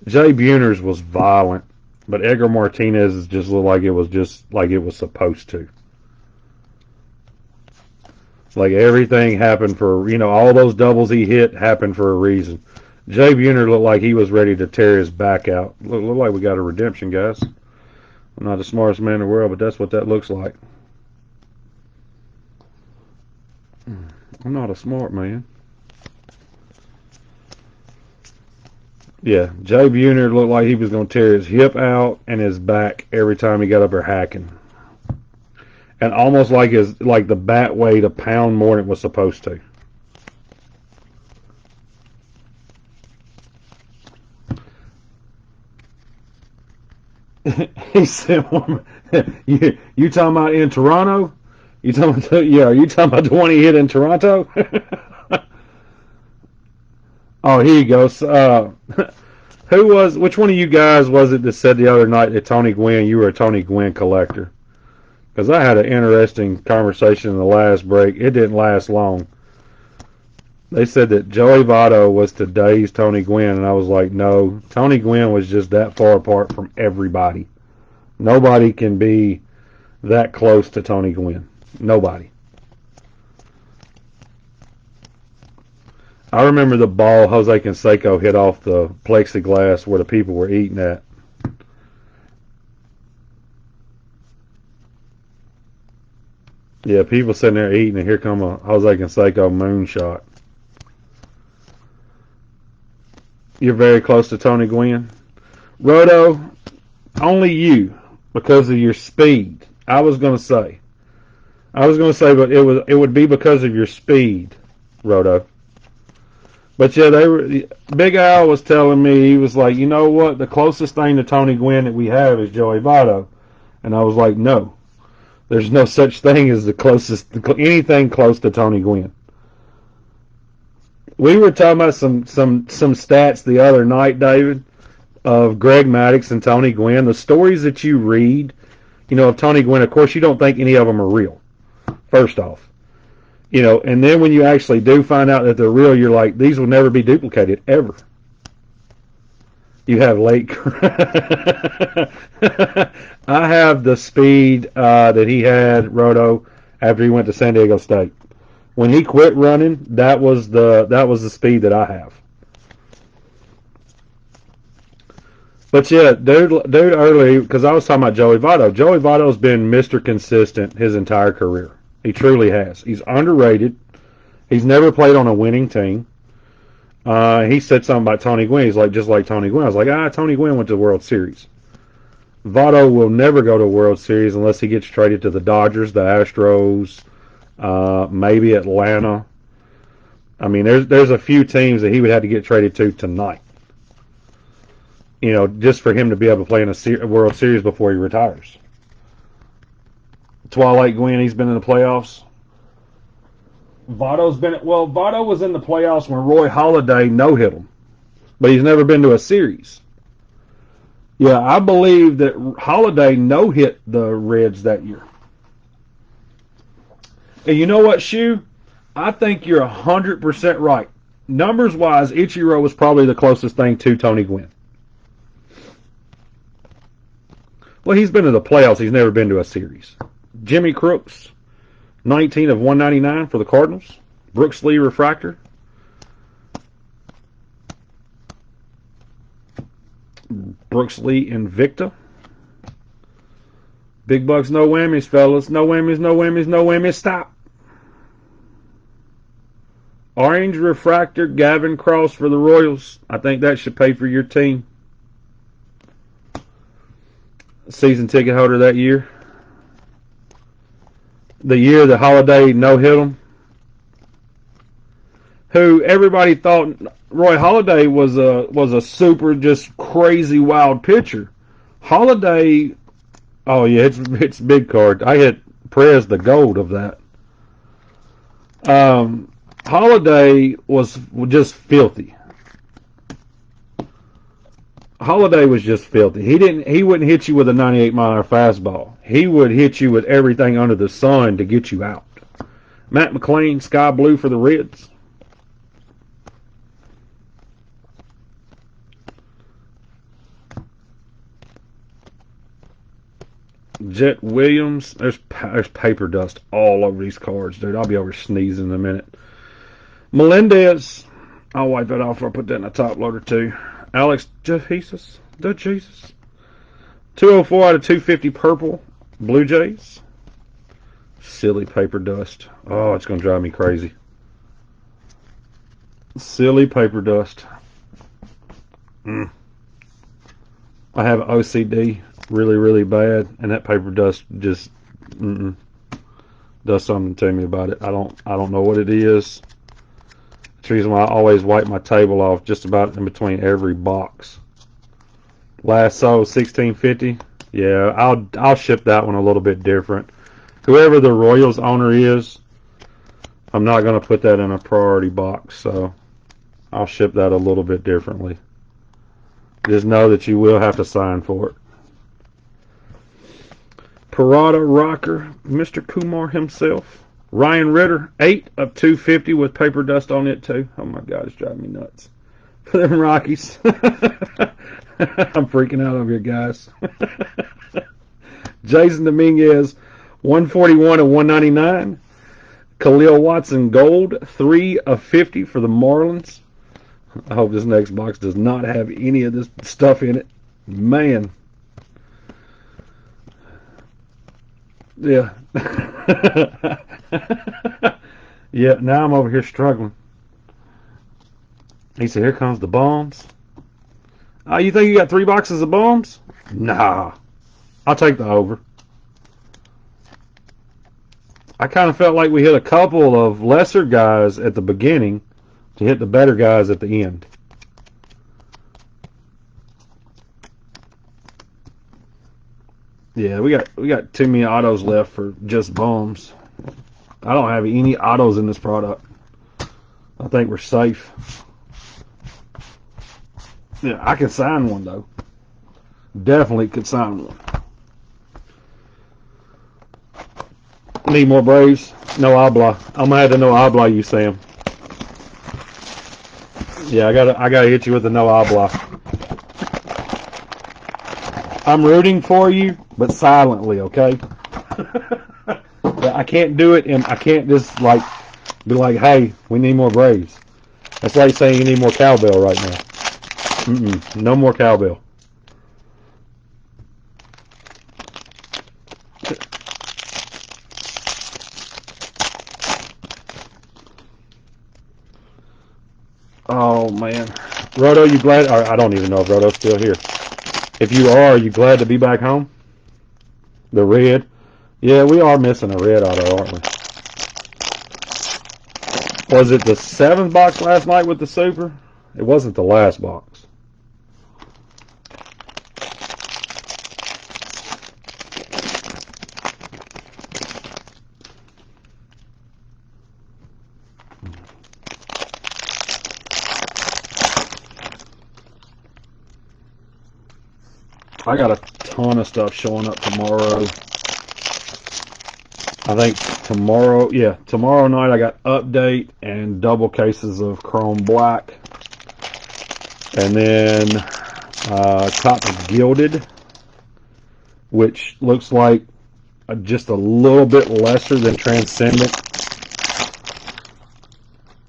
Jay Buhner's was violent, but Edgar Martinez just looked like it was supposed to. Like everything happened for, all those doubles he hit happened for a reason. Jay Buhner looked like he was ready to tear his back out. Looked like we got a redemption, guys. I'm not the smartest man in the world, but that's what that looks like. I'm not a smart man. Yeah, Jay Buhner looked like he was going to tear his hip out and his back every time he got up there hacking. And almost like the bat weighed a pound more than it was supposed to. He said, "You talking about in Toronto? You talking about are you talking about the one he hit in Toronto?" Oh, here you go. Which one of you guys was it that said the other night that Tony Gwynn, you were a Tony Gwynn collector? Because I had an interesting conversation in the last break. It didn't last long. They said that Joey Votto was today's Tony Gwynn, and I was like, no, Tony Gwynn was just that far apart from everybody. Nobody can be that close to Tony Gwynn. Nobody. I remember the ball Jose Canseco hit off the plexiglass where the people were eating at. Yeah, people sitting there eating, and here come a Jose Canseco moonshot. You're very close to Tony Gwynn. Roto, only you, because of your speed. I was going to say, but it would be because of your speed, Roto. But yeah, Big Al was telling me, he was like, you know what, the closest thing to Tony Gwynn that we have is Joey Votto. And I was like, no. There's no such thing as anything close to Tony Gwynn. We were talking about some stats the other night, David, of Greg Maddux and Tony Gwynn. The stories that you read, of Tony Gwynn, of course, you don't think any of them are real. First off, and then when you actually do find out that they're real, you're like, these will never be duplicated ever. You have late. I have the speed that he had, Roto, after he went to San Diego State. When he quit running, that was the speed that I have. But yeah, dude, early, because I was talking about Joey Votto. Joey Votto's been Mr. Consistent his entire career. He truly has. He's underrated. He's never played on a winning team. He said something about Tony Gwynn. He's like, just like Tony Gwynn. I was like, Tony Gwynn went to the World Series. Votto will never go to a World Series unless he gets traded to the Dodgers, the Astros, maybe Atlanta. I mean, there's a few teams that he would have to get traded to tonight. Just for him to be able to play in a World Series before he retires. Twilight Gwynn, he's been in the playoffs. Votto was in the playoffs when Roy Halladay no-hit him, but he's never been to a series. Yeah, I believe that Halladay no-hit the Reds that year. And you know what, Shu? I think you're 100% right. Numbers-wise, Ichiro was probably the closest thing to Tony Gwynn. Well, he's been to the playoffs. He's never been to a series. Jimmy Crooks, 19 of 199 for the Cardinals. Brooks Lee refractor. Brooks Lee Invicta. Big bucks, no whammies, fellas. No whammies, no whammies, no whammies. Stop. Orange refractor, Gavin Cross for the Royals. I think that should pay for your team. Season ticket holder that year. The year that Halladay no-hit him. Who everybody thought Roy Halladay was a super just crazy wild pitcher. Halladay, oh yeah, it's big card. I hit Perez the gold of that. Halladay was just filthy. Halladay was just filthy. He wouldn't hit you with a 98-mile fastball. He would hit you with everything under the sun to get you out. Matt McClain, sky blue for the Reds. Jet Williams. There's paper dust all over these cards, dude. I'll be over sneezing in a minute. Melendez. I'll wipe that off or I'll put that in the top loader too. Alex Jesus. The Jesus. 204 out of 250 purple. Blue Jays. Silly paper dust. Oh, it's going to drive me crazy. Silly paper dust. I have OCD really, really bad, and that paper dust just does something to me about it. I don't know what it is. It's the reason why I always wipe my table off just about in between every box. Lasso 1650. Yeah, I'll ship that one a little bit different. Whoever the Royals owner is, I'm not going to put that in a priority box, so I'll ship that a little bit differently. Just know that you will have to sign for it. Parada Rocker, Mr. Kumar himself. Ryan Ritter, 8 of 250 with paper dust on it too. Oh my God, it's driving me nuts. For them Rockies. I'm freaking out over here, guys. Jason Dominguez, 141 of 199. Khalil Watson Gold, 3 of 50 for the Marlins. I hope this next box does not have any of this stuff in it. Man. Yeah. Yeah, now I'm over here struggling. He said, here comes the bombs. Oh, you think you got 3 boxes of bombs? Nah. I'll take the over. I kind of felt like we hit a couple of lesser guys at the beginning to hit the better guys at the end. Yeah, we got too many autos left for just bombs. I don't have any autos in this product. I think we're safe. Yeah, I can sign one though. Definitely could sign one. Need more Braves? No habla. I'm gonna have to no habla you, Sam. Yeah, I gotta hit you with the no habla. I'm rooting for you, but silently, okay? I can't do it, and I can't just like be like, "Hey, we need more Braves." That's like saying you need more cowbell right now. No more cowbell. Oh man, Roto, you glad? Or, I don't even know if Roto's still here. If you are you glad to be back home? The red. Yeah, we are missing a red auto, aren't we? Was it the seventh box last night with the super? It wasn't the last box. I got a ton of stuff showing up tomorrow. I think tomorrow night I got update and double cases of Chrome Black. And then Copper Gilded, which looks like just a little bit lesser than Transcendent.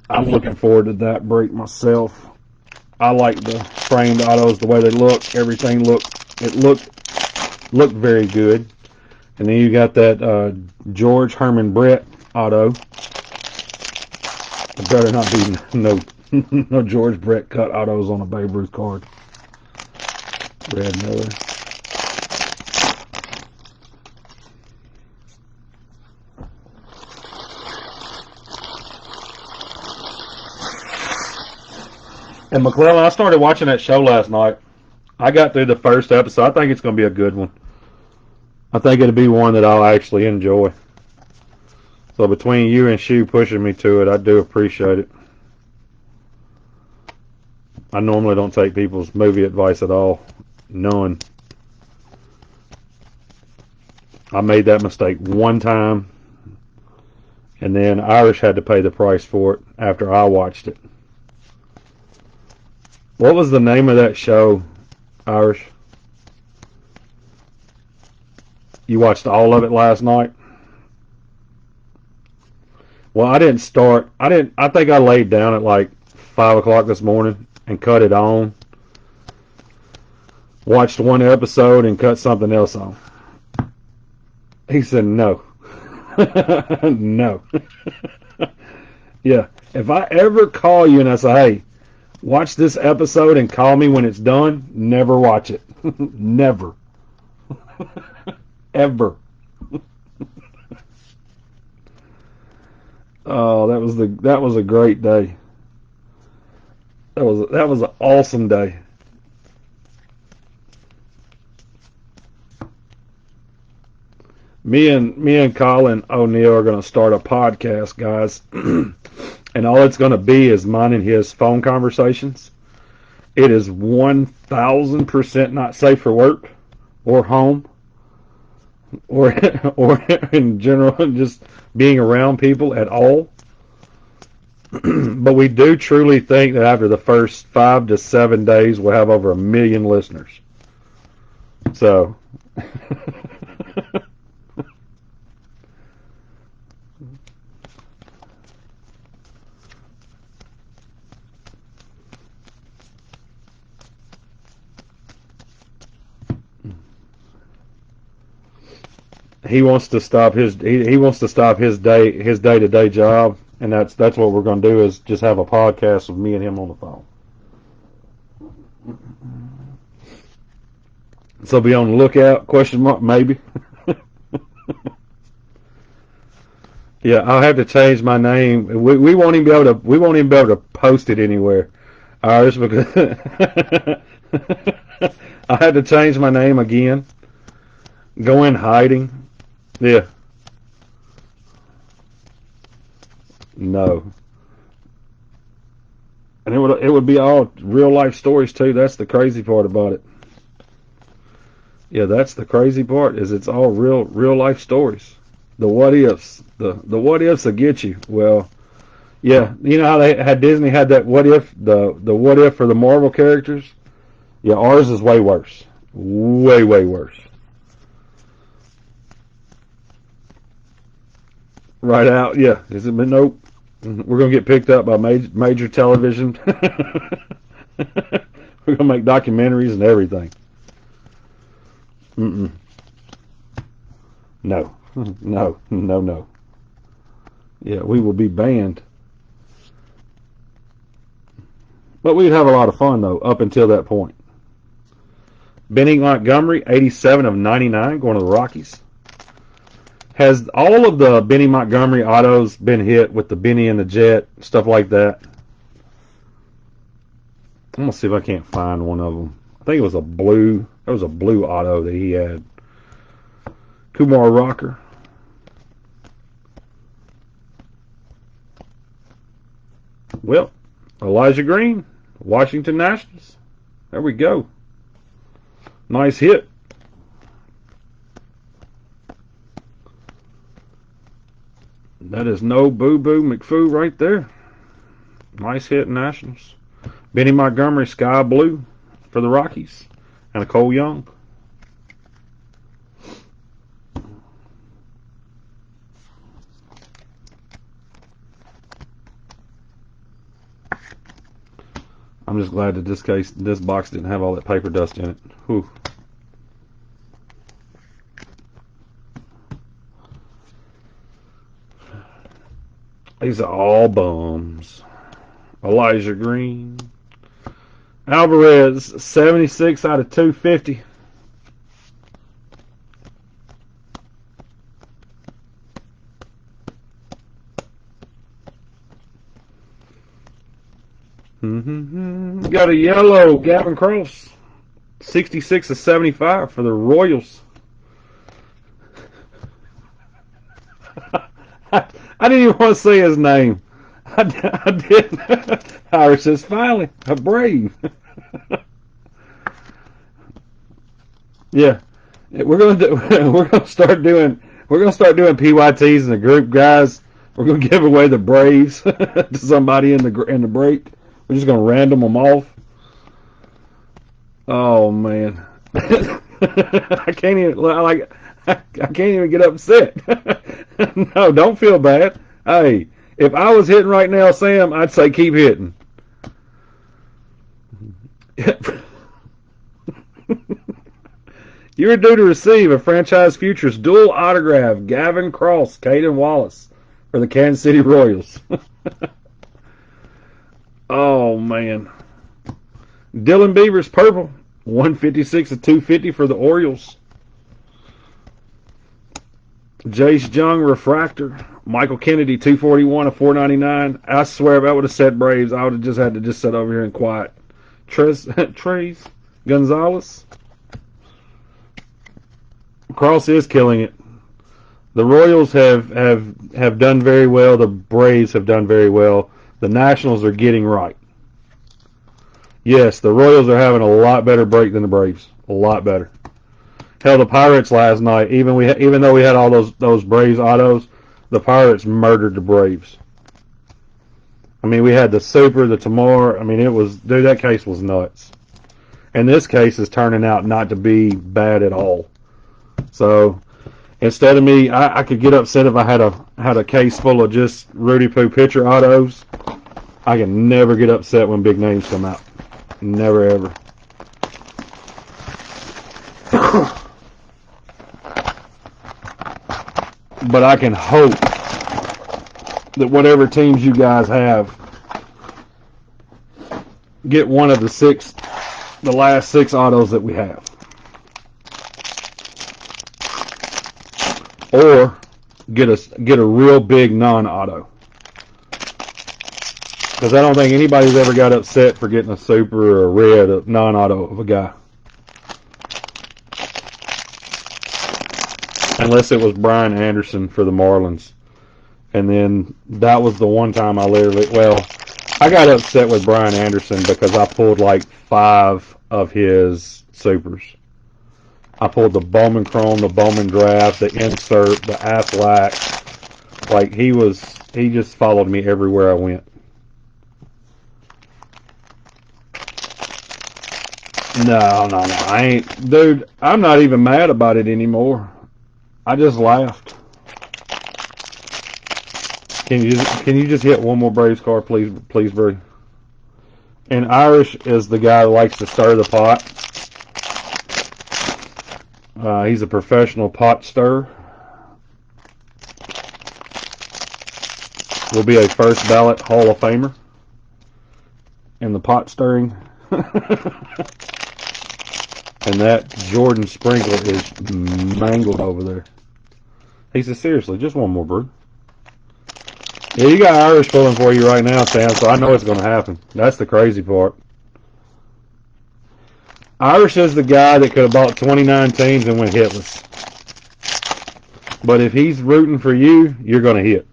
I'm looking forward to that break myself. I like the framed autos, the way they look. Everything looked very good. And then you got that George Herman Brett auto. There better not be no no George Brett cut autos on a Babe Ruth card. Red Miller. And McClellan, I started watching that show last night. I got through the first episode. I think it's going to be a good one. I think it'll be one that I'll actually enjoy. So between you and Shu pushing me to it, I do appreciate it. I normally don't take people's movie advice at all. None. I made that mistake one time, and then Irish had to pay the price for it after I watched it. What was the name of that show, Irish? You watched all of it last night? Well, I didn't start. I think I laid down at like 5 o'clock this morning and cut it on. Watched one episode and cut something else on. He said no. No. Yeah. If I ever call you and I say, hey, watch this episode and call me when it's done, never watch it. Never. Ever. Oh, that was a great day. That was an awesome day. Me and Colin O'Neill are going to start a podcast, guys. And all it's going to be is mine and his phone conversations. It is 1,000% not safe for work or home or in general, just being around people at all. But we do truly think that after the first 5 to 7 days, we'll have over 1 million listeners. So, he wants to stop his day-to-day job, and that's what we're going to do is just have a podcast with me and him on the phone. So be on the lookout, question mark, maybe. Yeah, I'll have to change my name. We won't even be able to post it anywhere. Just because I had to change my name again. Go in hiding. Yeah. No. And it would be all real life stories too. That's the crazy part about it. Yeah, that's the crazy part is it's all real life stories. The what ifs. The what ifs will get you. Well, yeah, you know how they had Disney had that what if the what if for the Marvel characters? Yeah, ours is way worse. Way worse. Right out. Yeah. Is it nope. We're gonna get picked up by major television. We're gonna make documentaries and everything. Mm-mm. No. No. Yeah, we will be banned. But we'd have a lot of fun though, up until that point. Benny Montgomery, 87 of 99, going to the Rockies. Has all of the Benny Montgomery autos been hit with the Benny and the Jet, stuff like that? I'm gonna see if I can't find one of them. I think it was a blue. There was a blue auto that he had. Kumar Rocker. Well, Elijah Green, Washington Nationals. There we go. Nice hit. That is no boo-boo McFoo right there. Nice hit, Nationals. Benny Montgomery, sky blue for the Rockies. And a Cole Young. I'm just glad that this box didn't have all that paper dust in it. Whew. These are all bums. Elijah Green. Alvarez, 76 out of 250. Got a yellow Gavin Cross, 66 of 75 for the Royals. I didn't even want to say his name. I did. Irish says, finally, a Brave. Yeah, we're gonna start doing PYTs in the group, guys. We're gonna give away the Braves to somebody in the break. We're just gonna random them off. Oh man, I can't even get upset. No, don't feel bad. Hey, if I was hitting right now, Sam, I'd say keep hitting. You're due to receive a Franchise Futures dual autograph, Gavin Cross, Caden Wallace for the Kansas City Royals. Oh man, Dylan Beavers purple, 156 of 250 for the Orioles. Jace Jung refractor, Michael Kennedy 241 of 499. I swear if I would have said Braves, I would have just had to just sit over here and quiet. Tres Gonzalez. Cross is killing it. The Royals have done very well. The Braves have done very well. The Nationals are getting right. Yes, the Royals are having a lot better break than the Braves. A lot better. Hell, the Pirates last night, even though we had all those Braves autos, the Pirates murdered the Braves. I mean, we had the Super, the Tamar. I mean, dude, that case was nuts. And this case is turning out not to be bad at all. So instead of me, I could get upset if I had a case full of just Rudy Poo pitcher autos. I can never get upset when big names come out. Never ever. But I can hope that whatever teams you guys have get one of the last 6 autos that we have. Or get a real big non-auto. Because I don't think anybody's ever got upset for getting a Super or a red, a non-auto of a guy. unless it was Brian Anderson for the Marlins. And then that was the one time I got upset with Brian Anderson because I pulled like 5 of his supers. I pulled the Bowman Chrome, the Bowman Draft, the Insert, the Aflac. Like he just followed me everywhere I went. No, I ain't, dude. I'm not even mad about it anymore. I just laughed. Can you just hit one more Braves card, please, Brady? And Irish is the guy that likes to stir the pot. He's a professional pot stirrer. Will be a first ballot Hall of Famer in the pot stirring. And that Jordan Sprinkler is mangled over there. He said, seriously, just one more, bro. Yeah, you got Irish pulling for you right now, Sam, so I know it's going to happen. That's the crazy part. Irish is the guy that could have bought 29 teams and went hitless. But if he's rooting for you, you're going to hit.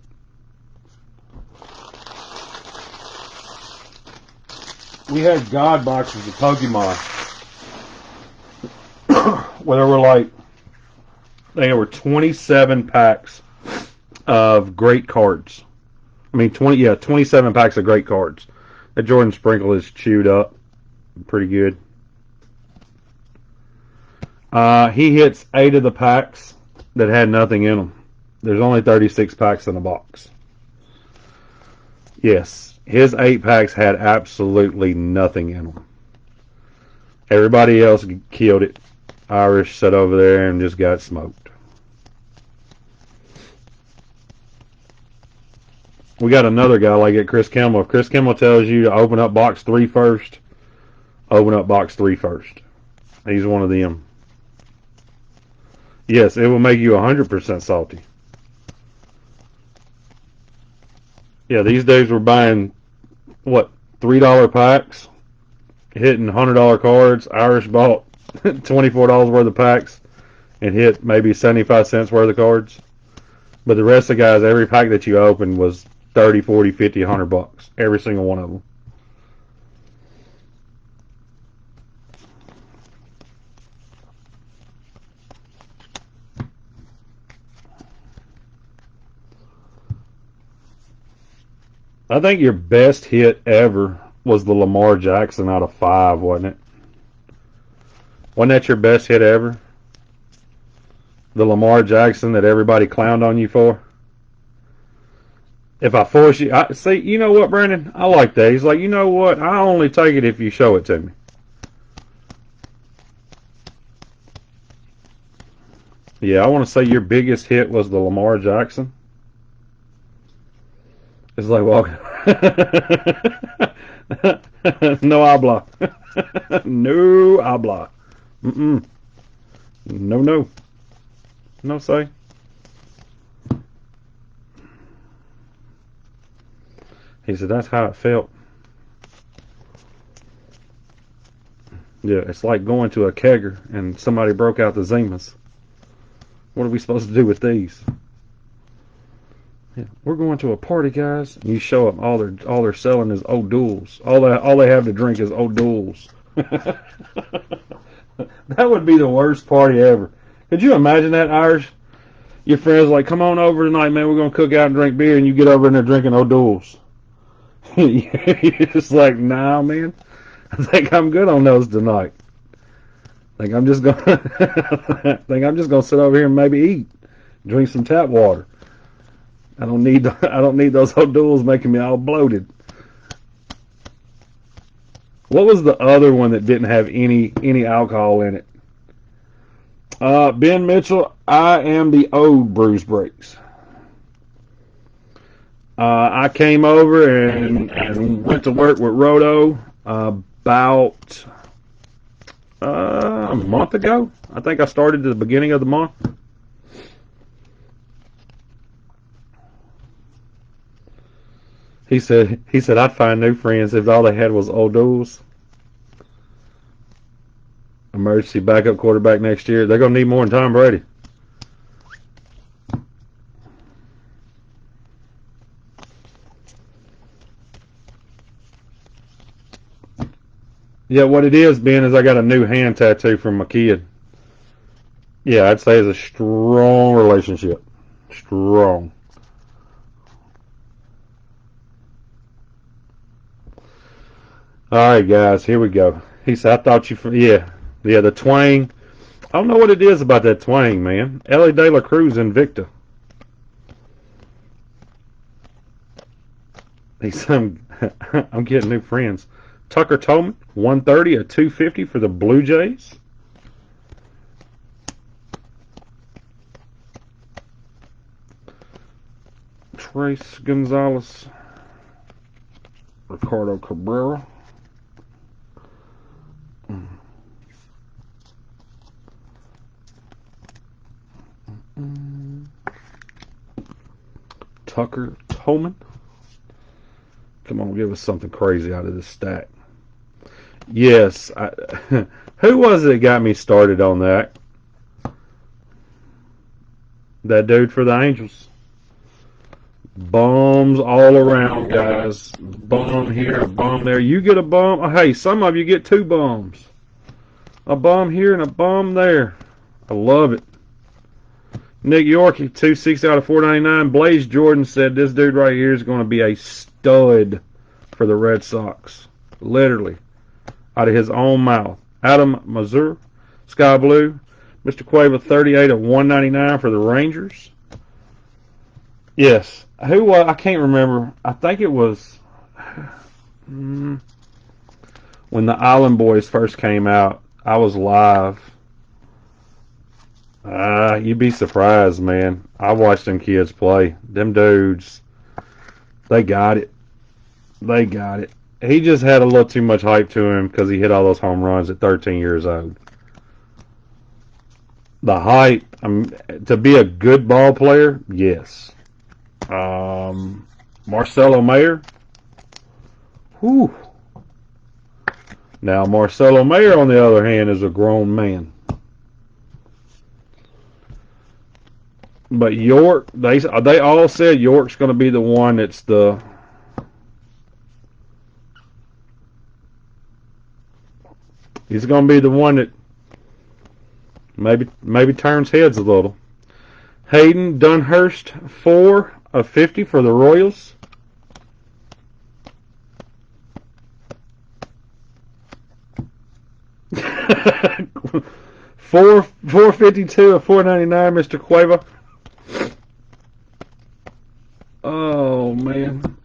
We had God boxes of Pokemon where there were 27 packs of great cards. I mean, 27 packs of great cards. That Jordan Sprinkle is chewed up pretty good. He hits 8 of the packs that had nothing in them. There's only 36 packs in a box. Yes, his 8 packs had absolutely nothing in them. Everybody else killed it. Irish sat over there and just got smoked. We got another guy like it, Chris Kimmel. If Chris Kimmel tells you to open up box 3 first, open up box 3 first. He's one of them. Yes, it will make you 100% salty. Yeah, these dudes were buying, $3 packs, hitting $100 cards. Irish bought $24 worth of packs and hit maybe 75 cents worth of cards. But the rest of the guys, every pack that you opened was 30, 40, 50, $100. Every single one of them. I think your best hit ever was the Lamar Jackson out of 5, wasn't it? Wasn't that your best hit ever? The Lamar Jackson that everybody clowned on you for? If I force you, see, you know what, Brandon? I like that. He's like, you know what? I only take it if you show it to me. Yeah, I want to say your biggest hit was the Lamar Jackson. It's like, well, no habla. No habla. Mm-mm. No. No say. He said, that's how it felt. Yeah, it's like going to a kegger and somebody broke out the Zimas. What are we supposed to do with these? Yeah, we're going to a party, guys. And you show up, all they're selling is old duels. All they have to drink is old duels. That would be the worst party ever. Could you imagine that, Irish? Your friends like, come on over tonight, man. We're gonna cook out and drink beer, and you get over in there drinking O'Doul's. You're just like, nah, man. I think I'm good on those tonight. I think I'm just gonna sit over here and maybe eat, drink some tap water. I don't need those O'Doul's making me all bloated. What was the other one that didn't have any alcohol in it? Ben Mitchell, I am the old Bruce Breaks. I came over and went to work with Roto about a month ago. I think I started at the beginning of the month. He said I'd find new friends if all they had was old duels. Emergency backup quarterback next year. They're gonna need more than Tom Brady. Yeah, what it is, Ben, is I got a new hand tattoo from my kid. Yeah, I'd say it's a strong relationship. Strong. All right, guys, here we go. He said, I thought you, yeah, the twang. I don't know what it is about that twang, man. Ellie De La Cruz Invicta. He said, I'm getting new friends. Tucker Tolman, 130, a 250 for the Blue Jays. Trace Gonzalez, Ricardo Cabrera. Tucker Tolman. Come on, give us something crazy out of this stack. Yes. Who was it that got me started on that? That dude for the Angels. Bums all around, guys. Bum here, a bum there. You get a bum. Oh, hey, some of you get two bums. A bum here and a bum there. I love it. Nick Yorkie, 260 out of 499. Blaze Jordan said this dude right here is going to be a stud for the Red Sox. Literally. Out of his own mouth. Adam Mazur, Sky Blue. Mr. Cueva, 38 of 199 for the Rangers. Yes. Who was, I can't remember. I think it was when the Island Boys first came out. I was live. You'd be surprised, man. I watched them kids play. Them dudes, they got it. They got it. He just had a little too much hype to him because he hit all those home runs at 13 years old. The hype, to be a good ball player, yes. Marcelo Mayer. Whew. Now, Marcelo Mayer, on the other hand, is a grown man. But York, they all said York's going to be the one that's he's going to be the one that maybe turns heads a little. Hayden Dunhurst, 4 of 50 for the Royals. Four 452 of 499, Mr. Cueva. Oh man.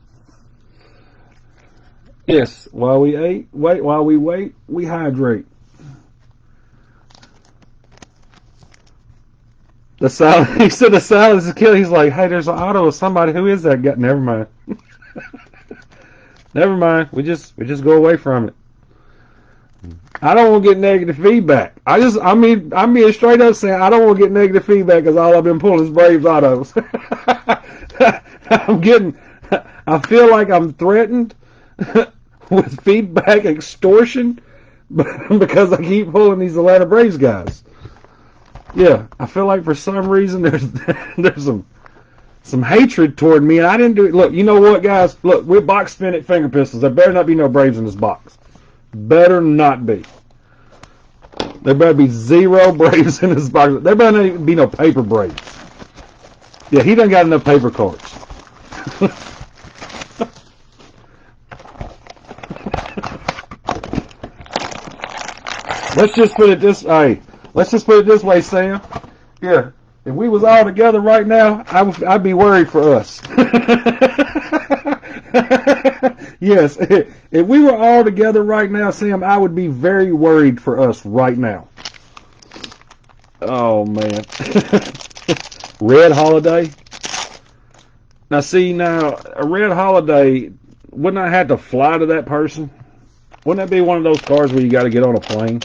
Yes, while we wait, we hydrate. He said the silence is killing. He's like, hey, there's an auto of somebody. Who is that guy? Never mind. Never mind. We just go away from it. I don't want to get negative feedback. I'm being straight up saying I don't want to get negative feedback because all I've been pulling is Braves autos. I feel like I'm threatened with feedback extortion because I keep pulling these Atlanta Braves guys. Yeah, I feel like for some reason there's some hatred toward me, and I didn't do it. Look, you know what, guys? Look, we're box spin at finger pistols. There better not be no Braves in this box. Better not be. There better be 0 Braves in this box. There better not even be no paper Braves. Yeah, he done got enough paper cards. Let's just put it this way, Sam. Yeah, if we was all together right now, I'd be worried for us. Yes, if we were all together right now, Sam, I would be very worried for us right now. Oh man. Red Holiday. Now see, a Red Holiday, wouldn't I have to fly to that person? Wouldn't that be one of those cars where you got to get on a plane?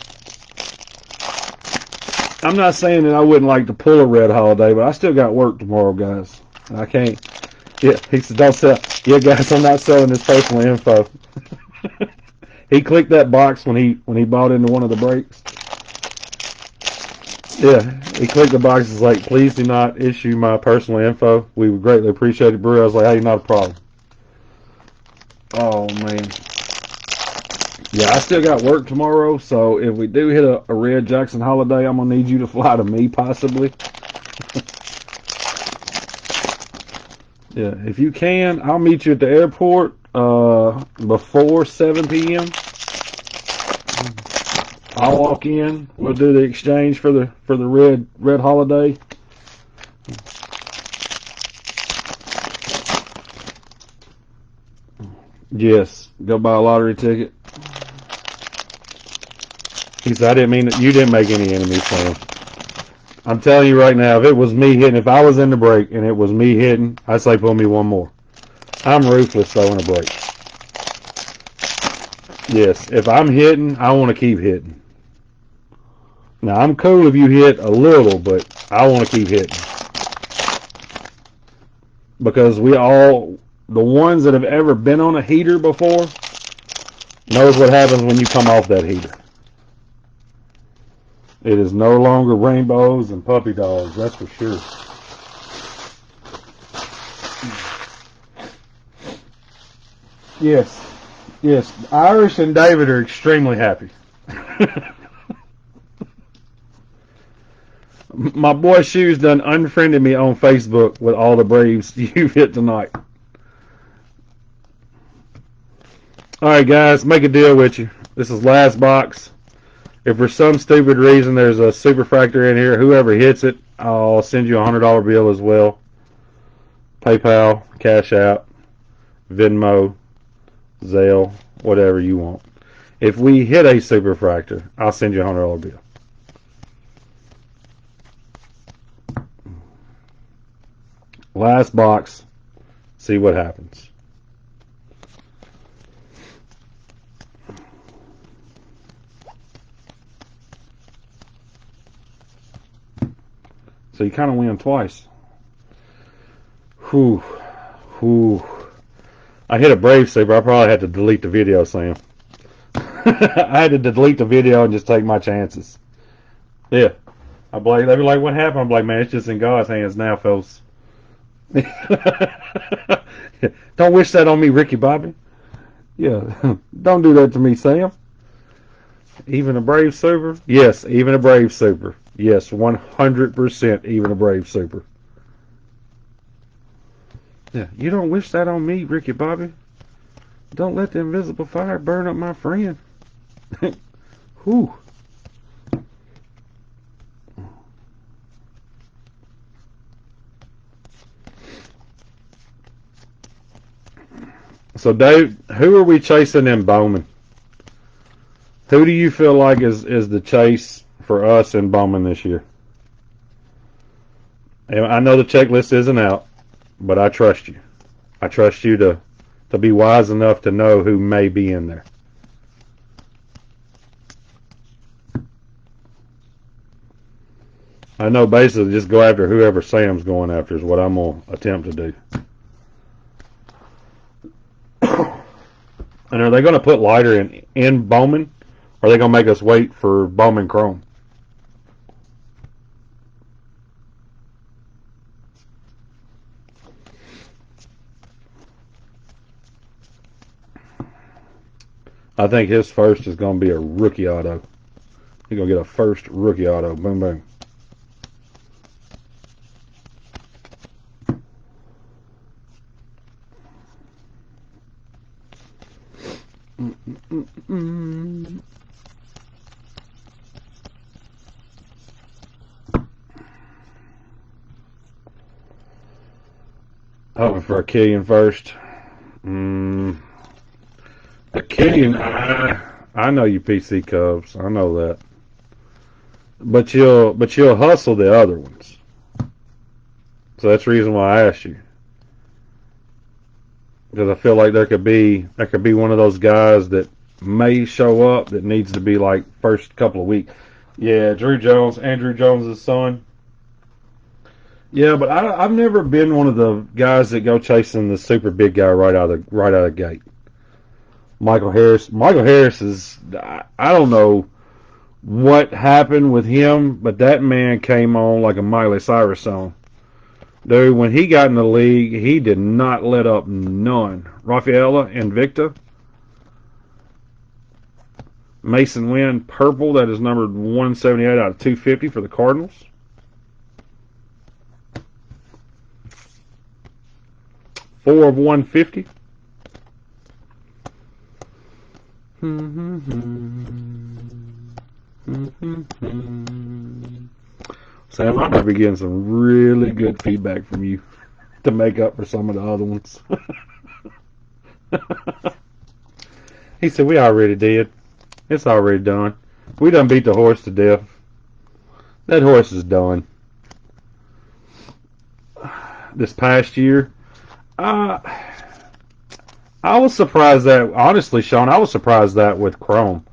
I'm not saying that I wouldn't like to pull a Red Holiday, but I still got work tomorrow, guys. I can't. Yeah, he said, don't sell. Yeah, guys, I'm not selling his personal info. He clicked that box when he bought into one of the breaks. Yeah, he clicked the box. It's like, please do not issue my personal info. We would greatly appreciate it, Brew. I was like, hey, not a problem. Oh, man. Yeah, I still got work tomorrow, so if we do hit a red Jackson holiday, I'm gonna need you to fly to me possibly. Yeah, if you can, I'll meet you at the airport before 7 p.m. I'll walk in. We'll do the exchange for the red holiday. Yes, go buy a lottery ticket. He said, I didn't mean that. You didn't make any enemies, Sam. I'm telling you right now, if it was me hitting, if I was in the break and it was me hitting, I'd say pull me one more. I'm ruthless throwing a break. Yes, if I'm hitting, I want to keep hitting. Now, I'm cool if you hit a little, but I want to keep hitting. Because the ones that have ever been on a heater before, knows what happens when you come off that heater. It is no longer rainbows and puppy dogs, that's for sure. Yes, yes. Irish and David are extremely happy. My boy Shoes done unfriended me on Facebook with all the Braves you've hit tonight. Alright guys, make a deal with you. This is last box. If for some stupid reason there's a superfractor in here, whoever hits it, I'll send you a $100 bill as well. PayPal, Cash App, Venmo, Zelle, whatever you want. If we hit a superfractor, I'll send you a $100 bill. Last box. See what happens. So you kind of win twice. Whew. Whew. I hit a Brave Super. I probably had to delete the video, Sam. I had to delete the video and just take my chances. Yeah. They'd be like, what happened? I'm like, man, it's just in God's hands now, fellas. Don't wish that on me, Ricky Bobby. Yeah. Don't do that to me, Sam. Even a Brave Super? Yes, even a Brave Super. Yes, 100% even a Brave Super. Yeah, you don't wish that on me, Ricky Bobby. Don't let the invisible fire burn up my friend. Whew. So, Dave, who are we chasing in Bowman? Who do you feel like is the chase for us in Bowman this year? And I know the checklist isn't out, but I trust you. I trust you to be wise enough to know who may be in there. I know basically just go after whoever Sam's going after is what I'm going to attempt to do. And are they going to put lighter in Bowman? Or are they going to make us wait for Bowman Chrome? I think his first is going to be a rookie auto. He's going to get a first rookie auto. Boom, boom. Hoping for a Killian first. A Killian, I know you PC Cubs. I know that. But you'll hustle the other ones. So that's the reason why I asked you. Because I feel like there could be one of those guys that may show up that needs to be like first couple of weeks. Yeah, Andrew Jones' son. Yeah, but I've never been one of the guys that go chasing the super big guy right out of the gate. Michael Harris is, I don't know what happened with him, but that man came on like a Miley Cyrus song. Dude, when he got in the league, he did not let up none. Rafaela and Victor. Mason Wynn purple, that is numbered 178 out of 250 for the Cardinals. Four of 150. Sam, I'm going to be getting some really good feedback from you to make up for some of the other ones. He said, we already did. It's already done. We done beat the horse to death. That horse is done. This past year, I was surprised that, honestly, Sean, I was surprised that with Chrome.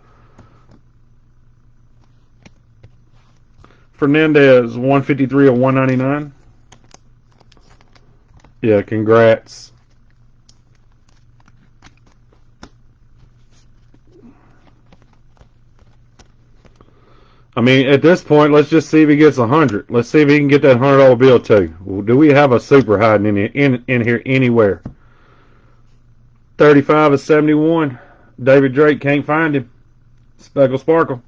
Fernandez, 153 of 199. Yeah, congrats. I mean, at this point, let's just see if he gets 100. Let's see if he can get that $100 bill too. Do we have a super hiding in here anywhere? 35 of 71. David Drake, can't find him. Speckle Sparkle.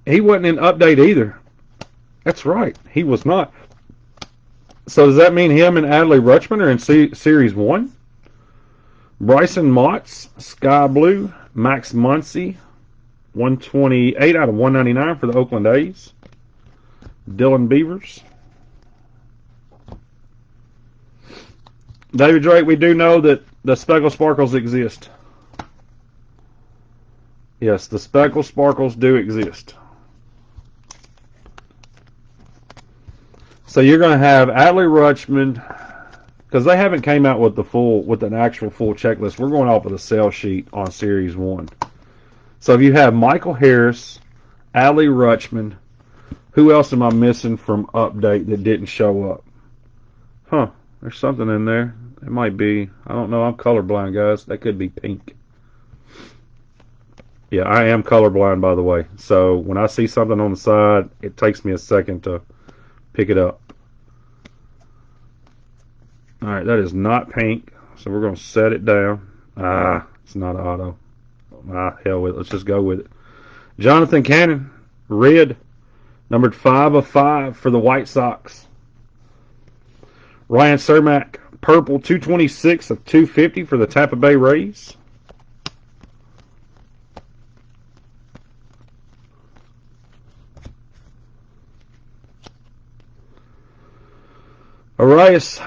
He wasn't in update either. That's right. He was not. So does that mean him and Adley Rutschman are in Series 1? Bryson Motts, Sky Blue. Max Muncy, 128 out of 199 for the Oakland A's. Dylan Beavers. David Drake, we do know that the Speckle Sparkles exist. Yes, the Speckle Sparkles do exist. So you're going to have Adley Rutschman, because they haven't came out with an actual full checklist. We're going off of the sell sheet on Series 1. So if you have Michael Harris, Adley Rutschman, who else am I missing from update that didn't show up? Huh, there's something in there. It might be, I don't know, I'm colorblind, guys. That could be pink. Yeah, I am colorblind, by the way. So when I see something on the side, it takes me a second to pick it up. All right, that is not pink, so we're going to set it down. It's not auto. Hell with it. Let's just go with it. Jonathan Cannon, red, numbered 5 of 5 for the White Sox. Ryan Cermak, purple, 226 of 250 for the Tampa Bay Rays. Arias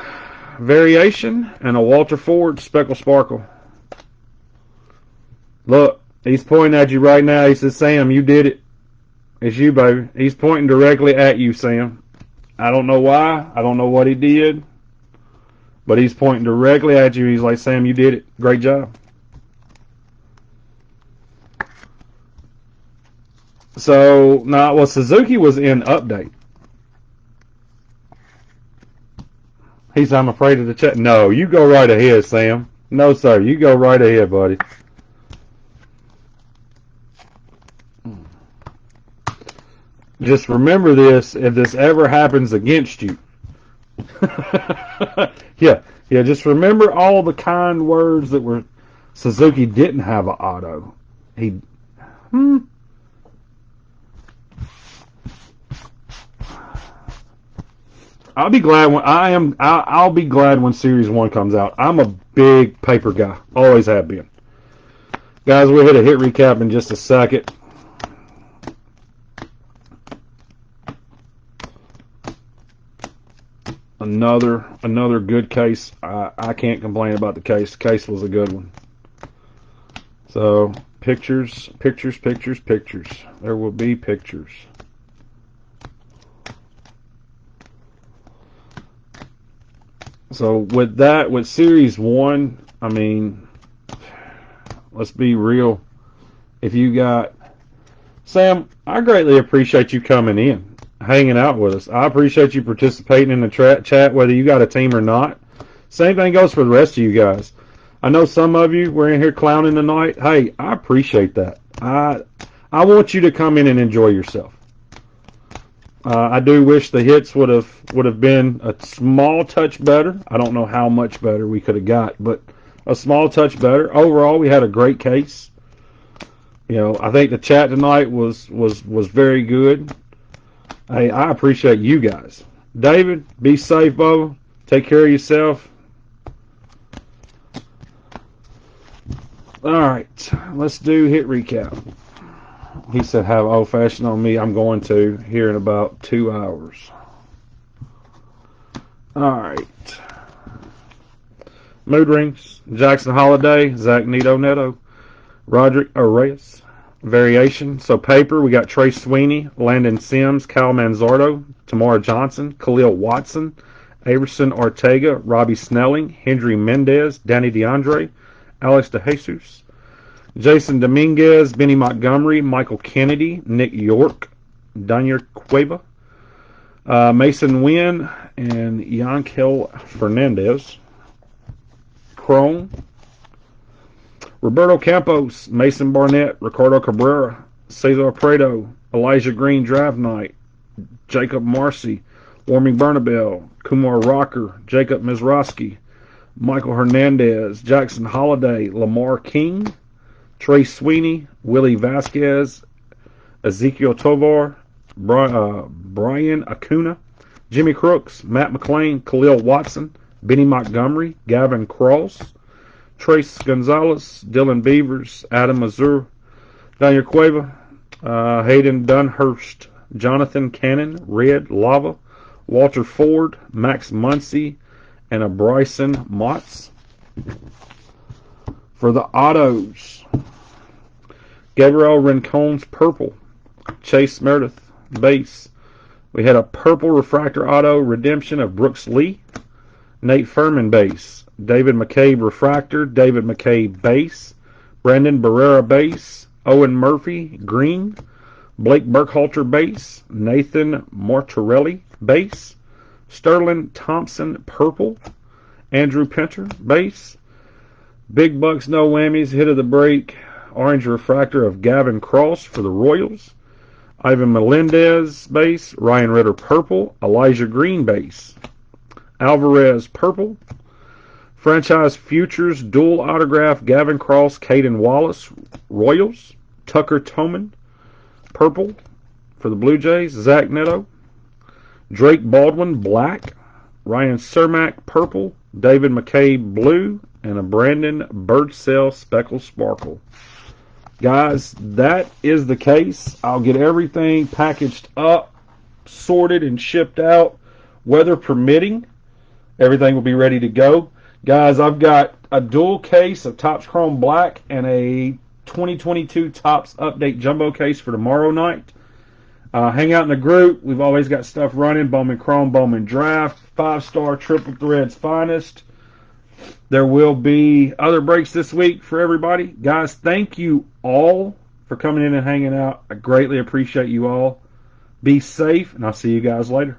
variation and a Walter Ford Speckle Sparkle. Look, he's pointing at you right now. He says, Sam, you did it. It's you, baby. He's pointing directly at you, Sam. I don't know why. I don't know what he did. But he's pointing directly at you. He's like, Sam, you did it. Great job. So, well, Suzuki was in update. He said, I'm afraid of the check. No, you go right ahead, Sam. No, sir. You go right ahead, buddy. Just remember this, if this ever happens against you. yeah, just remember all the kind words that were Suzuki didn't have an auto. I'll be glad I'll be glad when Series 1 comes out. I'm a big paper guy. Always have been. Guys, we'll hit a hit recap in just a second. Another good case. I can't complain about the case. The case was a good one. So, pictures. There will be pictures. So with Series 1, I mean, let's be real. If you got Sam, I greatly appreciate you coming in, hanging out with us. I appreciate you participating in the chat, whether you got a team or not. Same thing goes for the rest of you guys. I know some of you were in here clowning tonight. Hey, I appreciate that. I want you to come in and enjoy yourself. I do wish the hits would have been a small touch better. I don't know how much better we could have got, but a small touch better. Overall, we had a great case. I think the chat tonight was very good. Hey, I appreciate you guys. David, be safe, Bubba. Take care of yourself. All right, let's do hit recap. He said, have old fashioned on me. I'm going to here in about 2 hours. All right. Mood rings. Jackson Holiday, Zach Neto, Roderick Reyes. Variation. So paper, we got Trey Sweeney, Landon Sims, Cal Manzardo, Tamara Johnson, Khalil Watson, Averson Ortega, Robbie Snelling, Henry Mendez, Danny DeAndre, Alex DeJesus, Jason Dominguez, Benny Montgomery, Michael Kennedy, Nick York, Daniel Cueva, Mason Wynn, and Yankel Fernandez. Crone, Roberto Campos, Mason Barnett, Ricardo Cabrera, Cesar Prado, Elijah Green Draft Night, Jacob Marcy, Warming Bernabel, Kumar Rocker, Jacob Mizraski, Michael Hernandez, Jackson Holiday, Lamar King, Trey Sweeney, Willie Vasquez, Ezekiel Tovar, Brian Acuna, Jimmy Crooks, Matt McClain, Khalil Watson, Benny Montgomery, Gavin Cross, Trace Gonzalez, Dylan Beavers, Adam Mazur, Daniel Cueva, Hayden Dunhurst, Jonathan Cannon, Red Lava, Walter Ford, Max Muncy, and a Bryson Motts. For the autos, Gabriel Rincone's purple, Chase Meredith base. We had a purple refractor auto redemption of Brooks Lee, Nate Furman base, David McCabe refractor, David McCabe base, Brandon Barrera base, Owen Murphy green, Blake Burkhalter base, Nathan Mortarelli base, Sterling Thompson purple, Andrew Pinter base, Big Bucks no whammies, hit of the break, orange refractor of Gavin Cross for the Royals, Ivan Melendez base, Ryan Ritter purple, Elijah Green base, Alvarez purple, franchise futures dual autograph Gavin Cross, Caden Wallace Royals, Tucker Toman purple for the Blue Jays, Zach Neto, Drake Baldwin black, Ryan Cermak purple, David McCabe blue, and a Brandon Birdsell Speckle Sparkle. Guys, that is the case. I'll get everything packaged up, sorted, and shipped out, weather permitting. Everything will be ready to go. Guys, I've got a dual case of Topps Chrome Black and a 2022 Topps Update Jumbo case for tomorrow night. Hang out in the group. We've always got stuff running. Bowman Chrome, Bowman Draft, 5-star Triple Threads Finest. There will be other breaks this week for everybody. Guys, thank you all for coming in and hanging out. I greatly appreciate you all. Be safe, and I'll see you guys later.